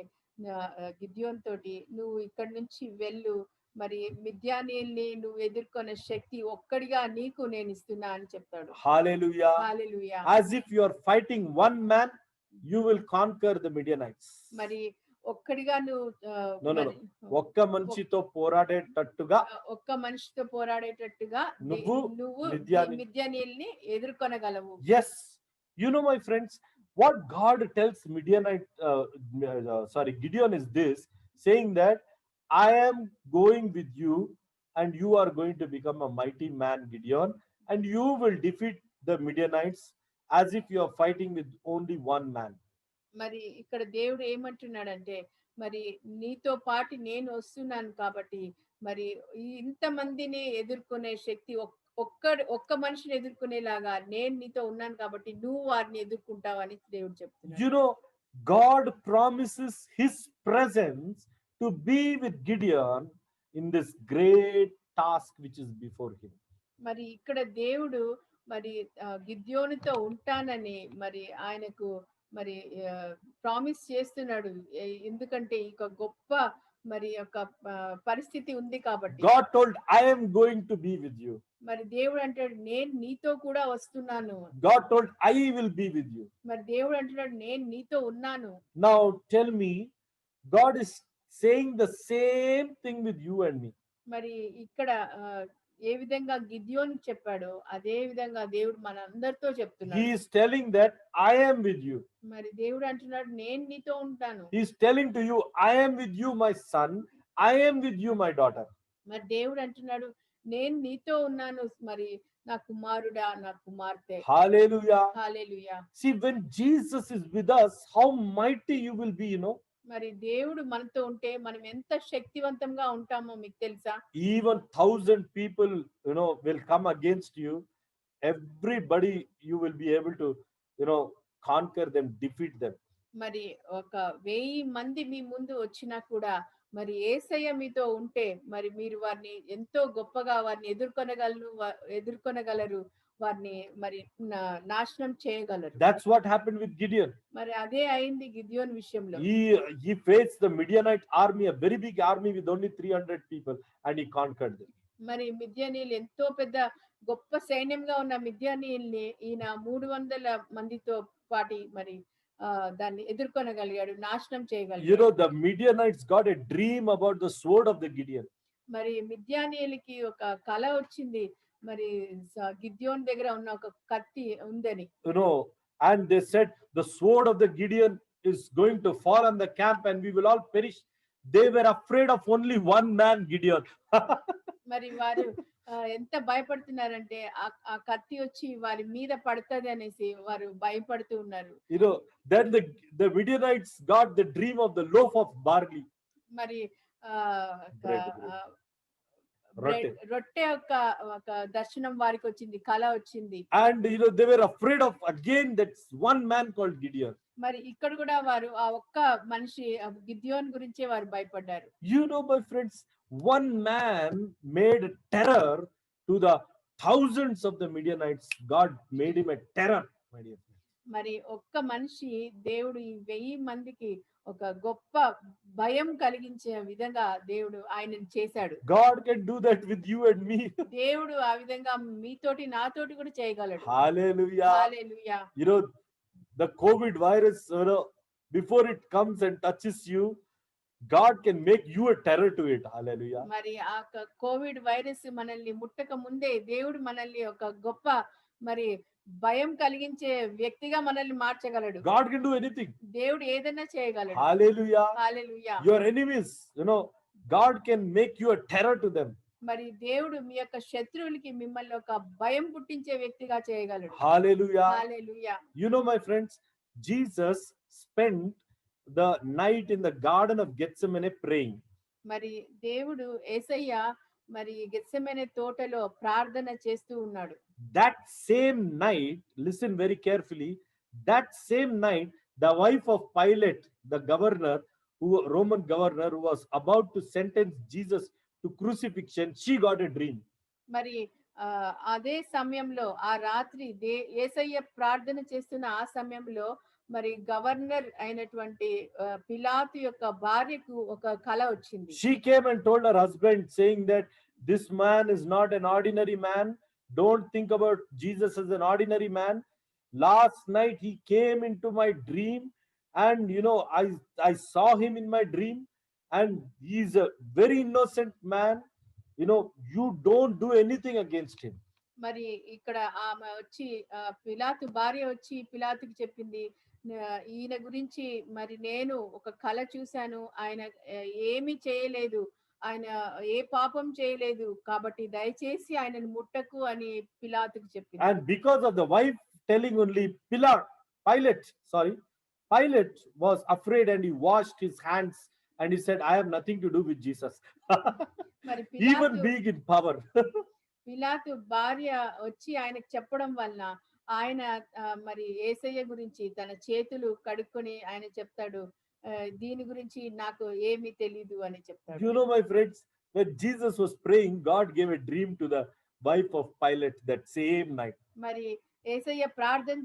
గిద్యోను తోటి, నువ్వు ఇక్కడి నుంచి వెళ్ళు, మరి మిద్యానీయుల్ని నువ్వు ఎదుర్కొనే శక్తి ఒక్కడిగా నీకు నేను ఇస్తున్నా అని చెప్తాడు. Hallelujah. Hallelujah. As if you are fighting one man, you will conquer the Midianites. మరి ఒక్కడిగా నువ్వు No. ఒక్క మనిషితో పోరాడేటట్టుగా ఒక్క మనిషితో పోరాడేటట్టుగా నువ్వు నువ్వు మిద్యానీ- మిద్యానీయుల్ని ఎదుర్కొనగలవు. Yes, you know, my friends, what God tells Gideon is this, saying that I am going with you, and you are going to become a mighty man, Gideon, and you will defeat the Midianites as if you are fighting with only one man. మరి ఇక్కడ దేవుడు ఏమంటున్నాడంటే, మరి నీతో పాటు నేను వస్తున్నాను కాబట్టి మరి ఇంతమందిని ఎదుర్కొనే శక్తి ఒక్క మనిషిని ఎదుర్కొనేలాగా నేను నీతో ఉన్నాను కాబట్టి నువ్వు వారిని ఎదుర్కొంటావని దేవుడు చెప్తున్నాడు. You know, God promises his presence to be with Gideon in this great task which is before him. మరి ఇక్కడ దేవుడు మరి గిద్యోనుతో ఉంటానని మరి ఆయనకు మరి ప్రామిస్ చేస్తున్నాడు. ఎందుకంటే ఇక గొప్ప మరి ఒక పరిస్థితి ఉంది కాబట్టి. God told, I am going to be with you. మరి దేవుడు అంటాడు, నేను నీతో కూడా వస్తున్నాను. God told, I will be with you. మరి దేవుడు అంటున్నాడు, నేను నీతో ఉన్నాను. Now tell me, God is saying the same thing with you and me. మరి ఇక్కడ ఏ విధంగా గిద్యోను చెప్పాడో అదే విధంగా దేవుడు మనందరితో He చెప్తున్నాడు. is telling that I am with you. మరి దేవుడు అంటున్నాడు, నేను నీతో ఉంటాను. He is telling to you, I am with you, my son. I am with you, my daughter. మరి దేవుడు అంటున్నాడు, నేను నీతో ఉన్నాను, మరి నా కుమారుడా, నా కుమార్తె. Hallelujah. Hallelujah. See, when Jesus is with us, how mighty you will be, you know. మరి దేవుడు మనతో ఉంటే మనం ఎంత శక్తివంతంగా ఉంటామో మీకు తెలుసా? Even 1,000 people, you know, will come against you. Everybody, you will be able to, you know, conquer them, defeat them. మరి 1000 మంది మీ ముందు వచ్చినా కూడా మరి యేసయ్య మీతో ఉంటే మరి మీరు వారిని ఎంతో గొప్పగా వారిని ఎదుర్కొనగలరు. వారిని మరి నాశనం చేయగలరు. That's what happened with Gideon. మరి అదే అయింది గిద్యోన్ విషయంలో. He faced the Midianite army, a very big army with only 300 people, and he conquered them. మరి మిద్యానీయులు ఎంతో పెద్ద గొప్ప సైన్యంగా ఉన్న మిద్యానీయుల్ని ఈయన 300 మందితో పాటి మరి దాన్ని ఎదుర్కొనగలిగాడు, నాశనం చేయగలిగాడు. The Midianites got a dream about the sword of the Gideon. మరి మిద్యానీయులకి ఒక కళ వచ్చింది, మరి గిద్యోన్ దగ్గర ఉన్న ఒక కత్తి ఉందని. And they said the sword of the Gideon is going to fall on the camp and we will all perish. They were afraid of only one man, Gideon. మరి వారు ఎంత భయపడుతున్నారంటే ఆ కత్తి వచ్చి వారి మీద పడుతుంది అనేసి వారు భయపడుతూ ఉన్నారు. Then the Midianites got the dream of the loaf of barley. మరి రొట్టె ఒక దర్శనం వారికి వచ్చింది, కళ వచ్చింది. And they were afraid of again that one man called Gideon. మరి ఇక్కడ కూడా వారు ఆ ఒక్క మనిషి గిద్యోన్ గురించే వారు భయపడ్డారు. My friends, one man made terror to the thousands of the Midianites. God made him a terror, my dear friends. మరి ఒక్క మనిషి దేవుడు ఈ 1000 మందికి ఒక గొప్ప భయం కలిగించే విధంగా దేవుడు ఆయనను చేశాడు. God can do that with you and me. దేవుడు ఆ విధంగా మీతోటి నాతోటి కూడా చేయగలడు. Hallelujah. Hallelujah. The COVID virus, before it comes and touches you, God can make you a terror to it. Hallelujah. మరి ఆ కోవిడ్ వైరస్ మనల్ని ముట్టక ముందే దేవుడు మనల్ని ఒక గొప్ప మరి భయం కలిగించే వ్యక్తిగా మనల్ని మార్చగలడు. God can do anything. దేవుడు ఏదైనా చేయగలడు. Hallelujah. Hallelujah. Your enemies, God can make you a terror to them. మరి దేవుడు మీ యొక్క శత్రువులకి మిమ్మల్ని ఒక భయం పుట్టించే వ్యక్తిగా చేయగలడు. Hallelujah. Hallelujah. My friends, Jesus spent the night in the garden of Gethsemane praying. మరి దేవుడు యేసయ్య మరి గెత్సెమనే తోటలో ప్రార్థన చేస్తూ ఉన్నాడు. That same night, listen very carefully, that same night the wife of Pilate, the governor, Roman governor who was about to sentence Jesus to crucifixion, she got a dream. మరి అదే సమయంలో ఆ రాత్రి యేసయ్య ప్రార్థన చేస్తున్న ఆ సమయంలో మరి గవర్నర్ అయినటువంటి పిలాతు యొక్క భార్యకు ఒక కల వచ్చింది. She came and told her husband, saying that this man is not an ordinary man. Don't think about Jesus as an ordinary man. Last night he came into my dream and I saw him in my dream and he is a very innocent man. You don't do anything against him. మరి ఇక్కడ ఆమె వచ్చి పిలాతు భార్య వచ్చి పిలాతుకి చెప్పింది, ఈయన గురించి మరి నేను ఒక కళ చూశాను, ఆయన ఏమీ చేయలేదు, ఆయన ఏ పాపం చేయలేదు, కాబట్టి దయచేసి ఆయనను ముట్టకు అని పిలాతుకు చెప్పింది. And because of the wife telling only, Pilate was afraid and he washed his hands and he said, I have nothing to do with Jesus. Even being in power. పిలాతు భార్య వచ్చి ఆయనకు చెప్పడం వలన ఆయన మరి యేసయ్య గురించి తన చేతులు కడుక్కొని ఆయన చెప్తాడు, దీని గురించి నాకు ఏమీ తెలీదు అని చెప్తాడు. My friends, when Jesus was praying, God gave a dream to the wife of Pilate that same night. మరి యేసయ్య ప్రార్థన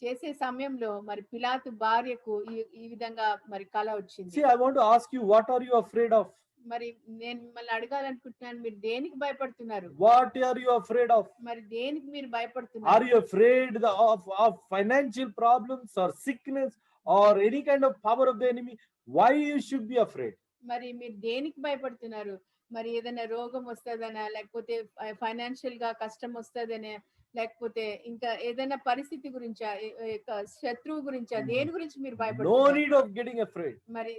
చేసే సమయంలో మరి పిలాతు భార్యకు ఈ విధంగా మరి కల వచ్చింది. See, I want to ask you, what are you afraid of? మరి నేను మిమ్మల్ని అడగాలనుకుంటున్నాను, మీరు దేనికి భయపడుతున్నారు? What are you afraid of? మరి దేనికి మీరు భయపడుతున్నారు? Are you afraid of financial problems or sickness or any kind of power of the enemy? Why you should be afraid? మరి మీరు దేనికి భయపడుతున్నారు? మరి ఏదైనా రోగం వస్తుందనా, లేకపోతే ఫైనాన్షియల్ గా కష్టం వస్తుందనే, లేకపోతే ఇంకా ఏదైనా పరిస్థితి గురించా, శత్రువు గురించా, దేని గురించి మీరు భయపడుతున్నారు? No need of getting afraid. మరి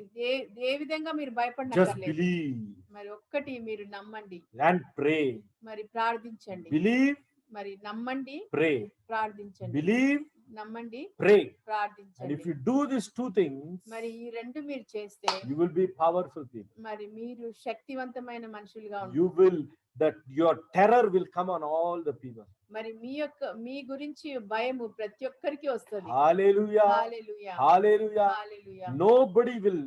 ఏ విధంగా మీరు Just భయపడనక్కర్లేదు. believe మరి ఒక్కటి మీరు నమ్మండి, and pray. మరి ప్రార్థించండి. Believe, మరి నమ్మండి, pray. ప్రార్థించండి. Believe, నమ్మండి, pray. And ప్రార్థించండి. if you do these two things, మరి ఈ రెండు మీరు చేస్తే you will be powerful people. మరి మీరు శక్తివంతమైన మనుషులుగా ఉంటారు. You will, that your terror will come on all the people. మరి మీ గురించి భయము ప్రతి ఒక్కరికి వస్తుంది. Hallelujah. Hallelujah, Hallelujah. Hallelujah. Nobody will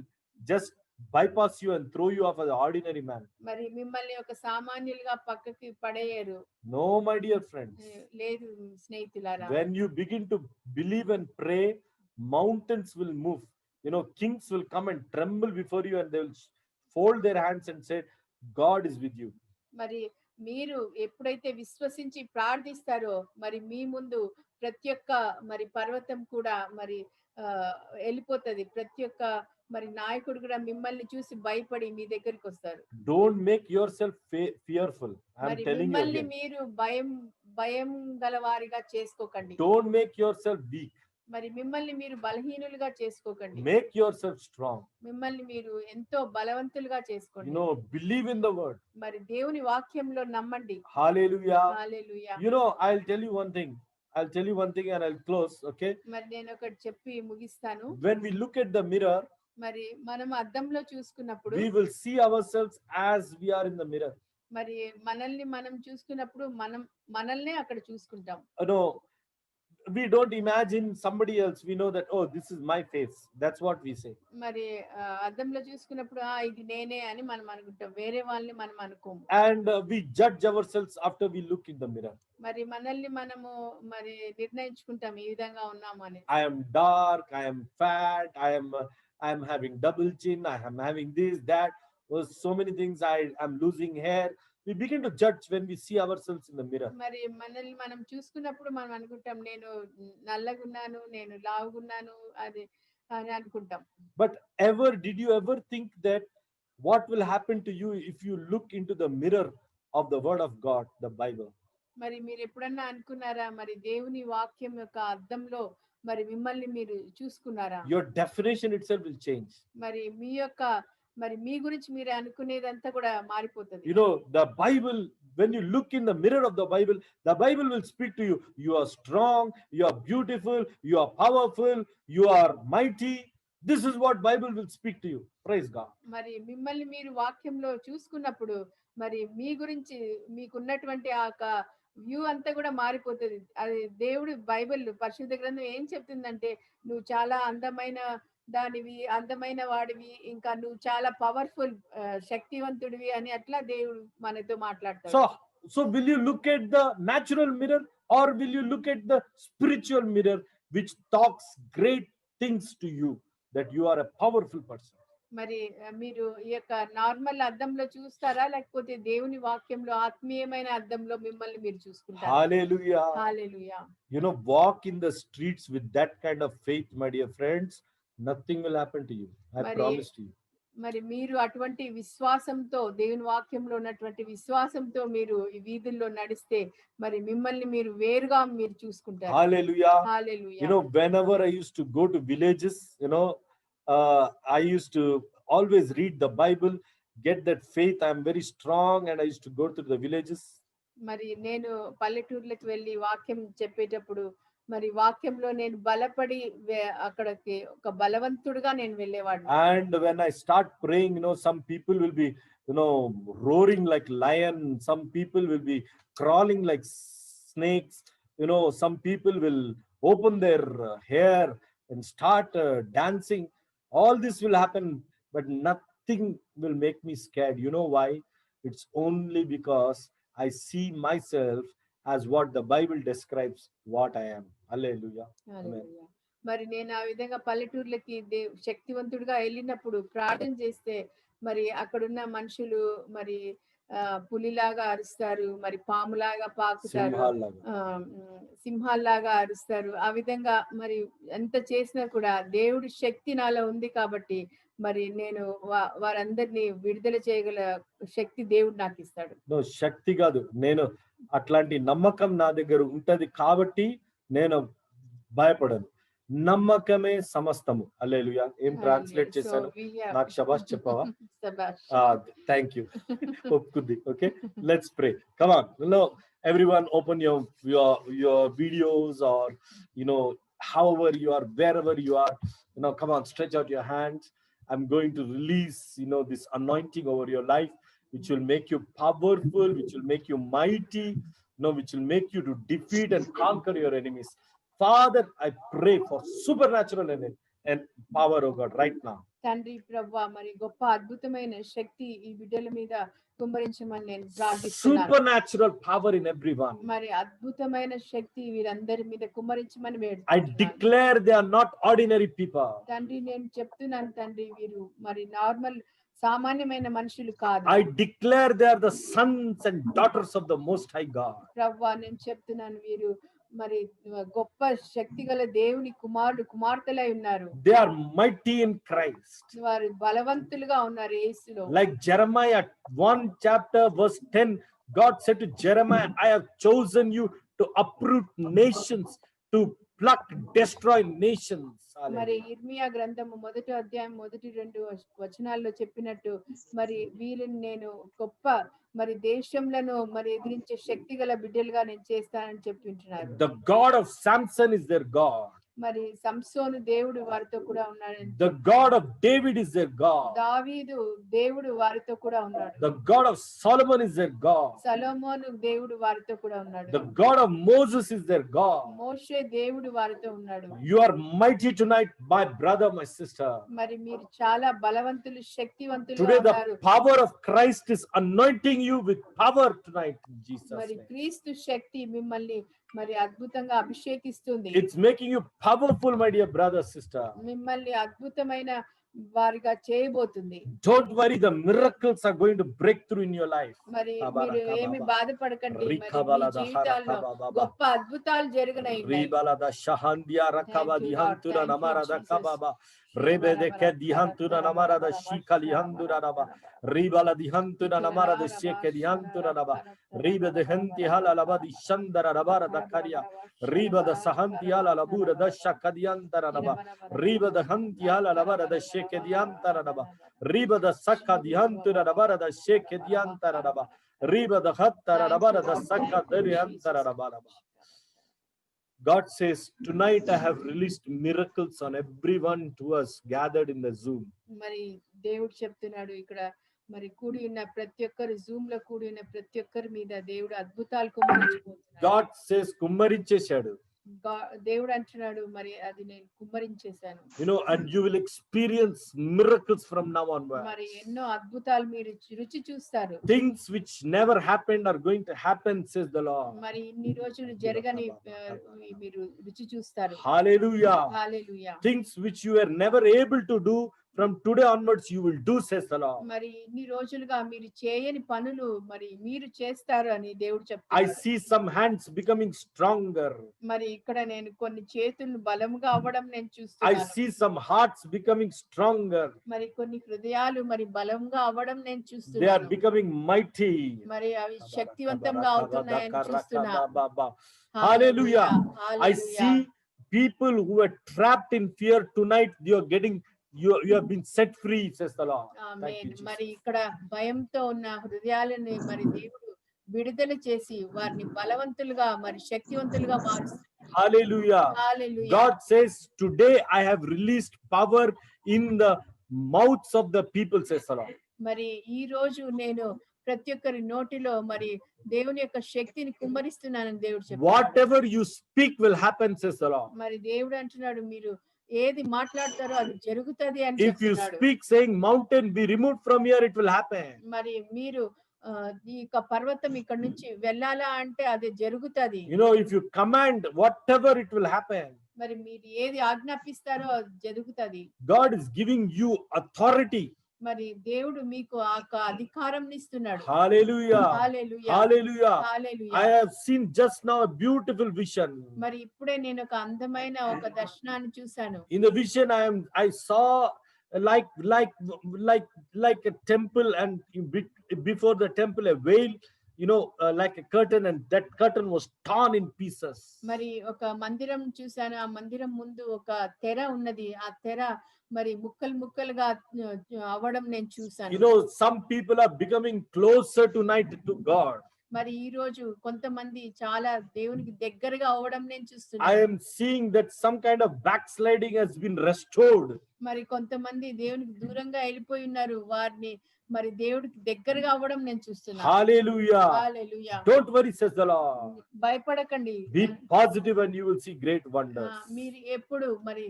just bypass you and throw you off as an ordinary man. మరి మిమ్మల్ని ఒక సామాన్యులుగా పక్కకి పడేయరు. No, my dear friends. లేదు స్నేహితులారా. When you begin to believe and pray, mountains will move. You know, kings will come and tremble before you, and they will fold their hands and say, God is with you. మరి మీరు ఎప్పుడైతే విశ్వసించి ప్రార్థిస్తారో మరి మీ ముందు ప్రతి ఒక్క మరి పర్వతం కూడా మరి వెళ్ళిపోతుంది. ప్రతి ఒక్క మరి నాయకుడు కూడా మిమ్మల్ని చూసి భయపడి మీ దగ్గరికి వస్తారు. Don't make yourself fearful. I'm telling you again. మీరు భయం గలవారిగా చేసుకోకండి. Don't make yourself weak. మరి మిమ్మల్ని మీరు బలహీనులుగా చేసుకోకండి. Make yourself strong. మిమ్మల్ని మీరు ఎంతో బలవంతులుగా చేసుకోండి. You know, believe in the word. మరి దేవుని వాక్యంలో నమ్మండి. Hallelujah. Hallelujah. You know, I'll tell you one thing and I'll close, okay? మరి నేను ఒకటి చెప్పి ముగిస్తాను. When we look at the mirror, మరి మనం అద్దంలో చూసుకున్నప్పుడు we will see ourselves as we are in the mirror. మరి మనల్ని మనం చూసుకున్నప్పుడు మనల్నే అక్కడ చూసుకుంటాం. No, we don't imagine somebody else. We know that, oh, this is my face. That's what we say. మరి అద్దంలో చూసుకున్నప్పుడు ఇది నేనే అని మనం అనుకుంటాం. వేరే వాళ్ళని మనం అనుకోము. And we judge ourselves after we look in the mirror. మరి మనల్ని మనము మరి నిర్ణయించుకుంటాం ఈ విధంగా ఉన్నాము అని. I am dark, I am fat, I am having double chin, I am having this, that, so many things. I am losing hair. We begin to judge when we see ourselves in the mirror. మరి మనల్ని మనం చూసుకున్నప్పుడు మనం అనుకుంటాం నేను నల్లగున్నాను, నేను లావుగున్నాను అని అనుకుంటాం. But did you ever think that what will happen to you if you look into the mirror of the word of God, the Bible? మరి మీరు ఎప్పుడన్నా అనుకున్నారా మరి దేవుని వాక్యం యొక్క అద్దంలో మరి మిమ్మల్ని మీరు చూసుకున్నారా? Your definition itself will change. మరి మీ గురించి మీరు అనుకునేదంతా కూడా మారిపోతుంది. You know, the Bible, when you look in the mirror of the Bible will speak to you. You are strong, you are beautiful, you are powerful, you are mighty. This is what Bible will speak to you. Praise God. మరి మిమ్మల్ని మీరు వాక్యంలో చూసుకున్నప్పుడు మరి మీ గురించి మీకున్నటువంటి ఆ view అంతా కూడా మారిపోతుంది. అది దేవుడి బైబిల్ పరిశుద్ధ గ్రంథం ఏం చెప్తుందంటే నువ్వు చాలా అందమైన దానివి, అందమైన వాడివి, ఇంకా నువ్వు చాలా పవర్ఫుల్ శక్తివంతుడివి అని అట్లా దేవుడు మనతో మాట్లాడతాడు. So will you look at the natural mirror or will you look at the spiritual mirror which talks great things to you that you are a powerful person? మరి మీరు ఈ యొక్క నార్మల్ అద్దంలో చూస్తారా లేకపోతే దేవుని వాక్యంలో ఆత్మీయమైన అద్దంలో మిమ్మల్ని మీరు చూసుకుంటారా? Hallelujah. Hallelujah. You know, walk in the streets with that kind of faith, my dear friends. Nothing will happen to you. I promise to you. మరి మీరు అటువంటి విశ్వాసంతో దేవుని వాక్యంలో ఉన్నటువంటి విశ్వాసంతో మీరు ఈ వీధుల్లో నడిస్తే మరి మిమ్మల్ని మీరు వేరుగా మీరు చూసుకుంటారు. Hallelujah. Hallelujah. You know, whenever I used to go to villages, you know, I used to always read the Bible, get that faith. I am very strong, and I used to go to the villages. మరి నేను పల్లెటూర్లకు వెళ్ళి వాక్యం చెప్పేటప్పుడు మరి వాక్యంలో నేను బలపడి అక్కడికి ఒక బలవంతుడిగా నేను వెళ్ళేవాడిని. And when I start praying, you know, some people will be, you know, roaring like lion. Some people will be crawling like snakes. You know, some people will open their hair and start dancing. All this will happen, but nothing will make me scared. You know why? It's only because I see myself as what the Bible describes what I am. Hallelujah. Amen. మరి నేను ఆ విధంగా పల్లెటూర్లకి శక్తివంతుడిగా వెళ్ళినప్పుడు ప్రార్థన చేస్తే మరి అక్కడున్న మనుషులు మరి పులిలాగా అరుస్తారు, మరి పాములాగా పాకుతారు, సింహాల్లాగా అరుస్తారు. ఆ విధంగా మరి ఎంత చేసినా కూడా దేవుడి శక్తి నాలో ఉంది కాబట్టి మరి నేను వారందరినీ విడుదల చేయగల శక్తి దేవుడు నాకు ఇస్తాడు. శక్తి కాదు, నేను అట్లాంటి నమ్మకం నా దగ్గర ఉంటది కాబట్టి నేను భయపడను. నమ్మకమే సమస్తము. హల్లెలూయా. ఏం ట్రాన్స్లేట్ చేశాను? నాకు శబాష్ చెప్పవా? Thank you. ఒప్పుకుంది. Okay, let's pray. Come on. No, everyone open your videos, or you know, however you are, wherever you are, you know, come on, stretch out your hands. I'm going to release, you know, this anointing over your life, which will make you powerful, which will make you mighty, you know, which will make you to defeat and conquer your enemies. Father, I pray for supernatural and power, oh God, right now. తండ్రి ప్రభా మరి గొప్ప అద్భుతమైన శక్తి ఈ బిడ్డల మీద కుమ్మరించమని నేను ప్రార్థిస్తున్నాను. Supernatural power in everyone. మరి అద్భుతమైన శక్తి వీరందరి మీద కుమ్మరించమని I వేడుకుంటున్నాను. declare they are not ordinary people. తండ్రి నేను చెప్తున్నాను తండ్రి వీరు మరి నార్మల్ సామాన్యమైన మనుషులు కాదు. I declare they are the sons and daughters of the Most High God. ప్రభా నేను చెప్తున్నాను వీరు మరి గొప్ప శక్తి గల దేవుని కుమారుడు కుమార్తెలై ఉన్నారు. They are mighty in Christ. వారు బలవంతులుగా ఉన్నారు యేసులో. Like Jeremiah 1 chapter verse 10, God said to Jeremiah, I have chosen you to uproot nations, to pluck, destroy nations. మరి ఇర్మియా గ్రంథము 1వ అధ్యాయం 1-2 వచనాల్లో చెప్పినట్టు మరి వీరిని నేను గొప్ప మరి దేశంలను మరి ఎదిరించే శక్తి గల బిడ్డలుగా నేను చేస్తానని చెప్పింటున్నారు. The God of Samson is their God. మరి సంసోను దేవుడు వారితో కూడా ఉన్నాడు. The God of David is their God. దావీదు దేవుడు వారితో కూడా ఉన్నాడు. The God of Solomon is their God. సొలొమోను దేవుడు వారితో కూడా ఉన్నాడు. The God of Moses is their God. మోషే దేవుడు వారితో ఉన్నాడు. You are mighty tonight, my brother, my sister. మరి మీరు చాలా బలవంతులు శక్తివంతులు Today ఉన్నారు. the power of Christ is anointing you with power tonight in Jesus' మరి name. క్రీస్తు శక్తి మిమ్మల్ని మరి అద్భుతంగా అభిషేకిస్తుంది. It's making you powerful, my dear brother, sister. మిమ్మల్ని అద్భుతమైన వారిగా చేయబోతుంది. Don't worry, the miracles are going to break through in your life. మరి మీరు ఏమి బాధపడకండి. మరి మీ జీవితాల్లో గొప్ప అద్భుతాలు జరగనయి. Ribalada shahandia rakabadi hantura namarada kababa. Rebe de kedihantura namarada shikalihandura naba. Ribala dihantura namarada shekedihantura naba. Ribe de henti halalabadi shandara nabara da karia. Riba the sahanti halalabura da shakadiantara naba. Riba the hanti halalabara da shekediantara naba. Riba the sakadihantura nabara da shekediantara naba. Riba the hattara nabara da sakadariantara naba. God says, tonight I have released miracles on everyone who has gathered in the Zoom. మరి దేవుడు చెప్తున్నాడు ఇక్కడ మరి కూడి ఉన్న ప్రతి ఒక్కరు Zoom లో కూడి ఉన్న ప్రతి ఒక్కరి మీద దేవుడు అద్భుతాలు కుమ్మరించబోతున్నాడు. God says, కుమ్మరించేశాడు. దేవుడు అంటున్నాడు మరి అది నేను కుమ్మరించేశాను. You know, and you will experience miracles from now onward. మరి ఎన్నో అద్భుతాలు మీరు రుచి చూస్తారు. Things which never happened are going to happen, says the Lord. మరి ఇన్ని రోజులు జరగని మీరు రుచి చూస్తారు. Hallelujah. Hallelujah. Things which you were never able to do, from today onwards you will do, says the Lord. మరి ఇన్ని రోజులుగా మీరు చేయని పనులు మరి మీరు చేస్తారు అని దేవుడు I చెప్తున్నాడు. see some hands becoming stronger. మరి ఇక్కడ నేను కొన్ని చేతులు బలముగా అవ్వడం నేను I చూస్తున్నాను. see some hearts becoming stronger. మరి కొన్ని హృదయాలు మరి బలంగా అవ్వడం నేను They are చూస్తున్నాను. becoming mighty. మరి అవి శక్తివంతంగా అవుతున్నాయని చూస్తున్నా. Hallelujah. I hallelujah. see people who are trapped in fear tonight. You have been set free, says the Lord. Thank you, amen. Jesus. మరి ఇక్కడ భయంతో ఉన్న హృదయాలని మరి దేవుడు విడుదల చేసి వారిని బలవంతులుగా మరి శక్తివంతులుగా మారుస్తున్నాడు. Hallelujah. Hallelujah. God says, today I have released power in the mouths of the people, says the Lord. మరి ఈ రోజు నేను ప్రతి ఒక్కరి నోటిలో మరి దేవుని యొక్క శక్తిని కుమ్మరిస్తున్నానని దేవుడు చెప్పాడు. Whatever you speak will happen, says the Lord. మరి దేవుడు అంటున్నాడు మీరు ఏది మాట్లాడతారో అది జరుగుతది అని If you చెప్తున్నాడు. speak saying mountain be removed from here, it will happen. మరి మీరు ఈ యొక్క పర్వతం ఇక్కడ నుంచి వెళ్ళాలా అంటే అది జరుగుతది. You know, if you command whatever, it will happen. మరి మీరు ఏది ఆజ్ఞాపిస్తారో అది జరుగుతది. God is giving you authority. మరి దేవుడు మీకు ఆ అధికారం ఇస్తున్నాడు. Hallelujah. Hallelujah. Hallelujah. Hallelujah. I have seen just now a beautiful vision. మరి ఇప్పుడే నేను ఒక అందమైన ఒక దర్శనాన్ని చూశాను. In the vision, I saw like a temple, and before the temple a veil, you know, like a curtain, and that curtain was torn in pieces. మరి ఒక మందిరం చూశాను. ఆ మందిరం ముందు ఒక తెర ఉన్నది. ఆ తెర మరి ముక్కలు ముక్కలుగా అవ్వడం నేను చూశాను. You know, some people are becoming closer tonight to God. మరి ఈ రోజు కొంతమంది చాలా దేవునికి దగ్గరగా అవ్వడం నేను I చూస్తున్నాను. am seeing that some kind of backsliding has been restored. మరి కొంతమంది దేవునికి దూరంగా వెళ్ళిపోయి ఉన్నారు. వారిని మరి దేవుడికి దగ్గరగా అవ్వడం నేను చూస్తున్నాను. Hallelujah. Hallelujah. Don't worry, says the Lord. భయపడకండి. Be positive and you will see great wonders. మీరు ఎప్పుడు మరి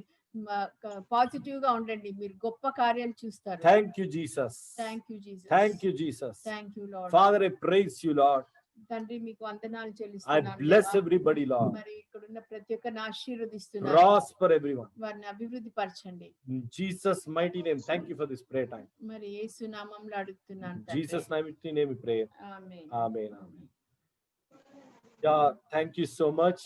పాజిటివ్ గా ఉండండి, మీరు గొప్ప కార్యాలు చూస్తారు. Thank you, Jesus. Thank you Jesus. Thank you, Jesus. Thank you lord. Father, I praise you, Lord. తండ్రి మీకు వందనాలు I చెల్లిస్తున్నాను. bless దేవా. everybody, Lord. మరి ఇక్కడ ఉన్న ప్రతి ఒక్కరిని ఆశీర్వదిస్తున్నాను. Prosper everyone. వారిని అభివృద్ధి పరచండి. In Jesus' mighty name, thank you for this prayer time. మరి యేసు నామములో అడుగుతున్నాను In తండ్రి. Jesus' mighty name we pray. Amen. Amen. Yeah, thank you so much.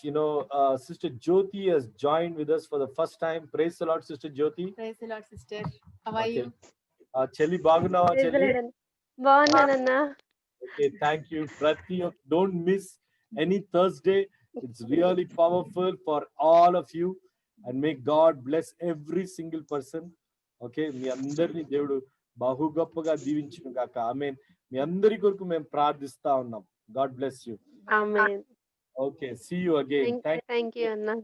Sister Jyoti has joined with us for the first time. Praise the Lord, Sister Jyoti. Praise the Lord sister. How are you? Chelli బాగున్నావా చెల్లి? బాగున్నానన్నా. Okay, thank you. Don't miss any Thursday. It's really powerful for all of you, and may God bless every single person. Okay, మీ అందరిని దేవుడు బహు గొప్పగా దీవించును గాక. ఆమేన్. మీ అందరి కొరకు మేము ప్రార్థిస్తా ఉన్నాం. God bless you. Amen. Okay, see you again. Thank you అన్నా.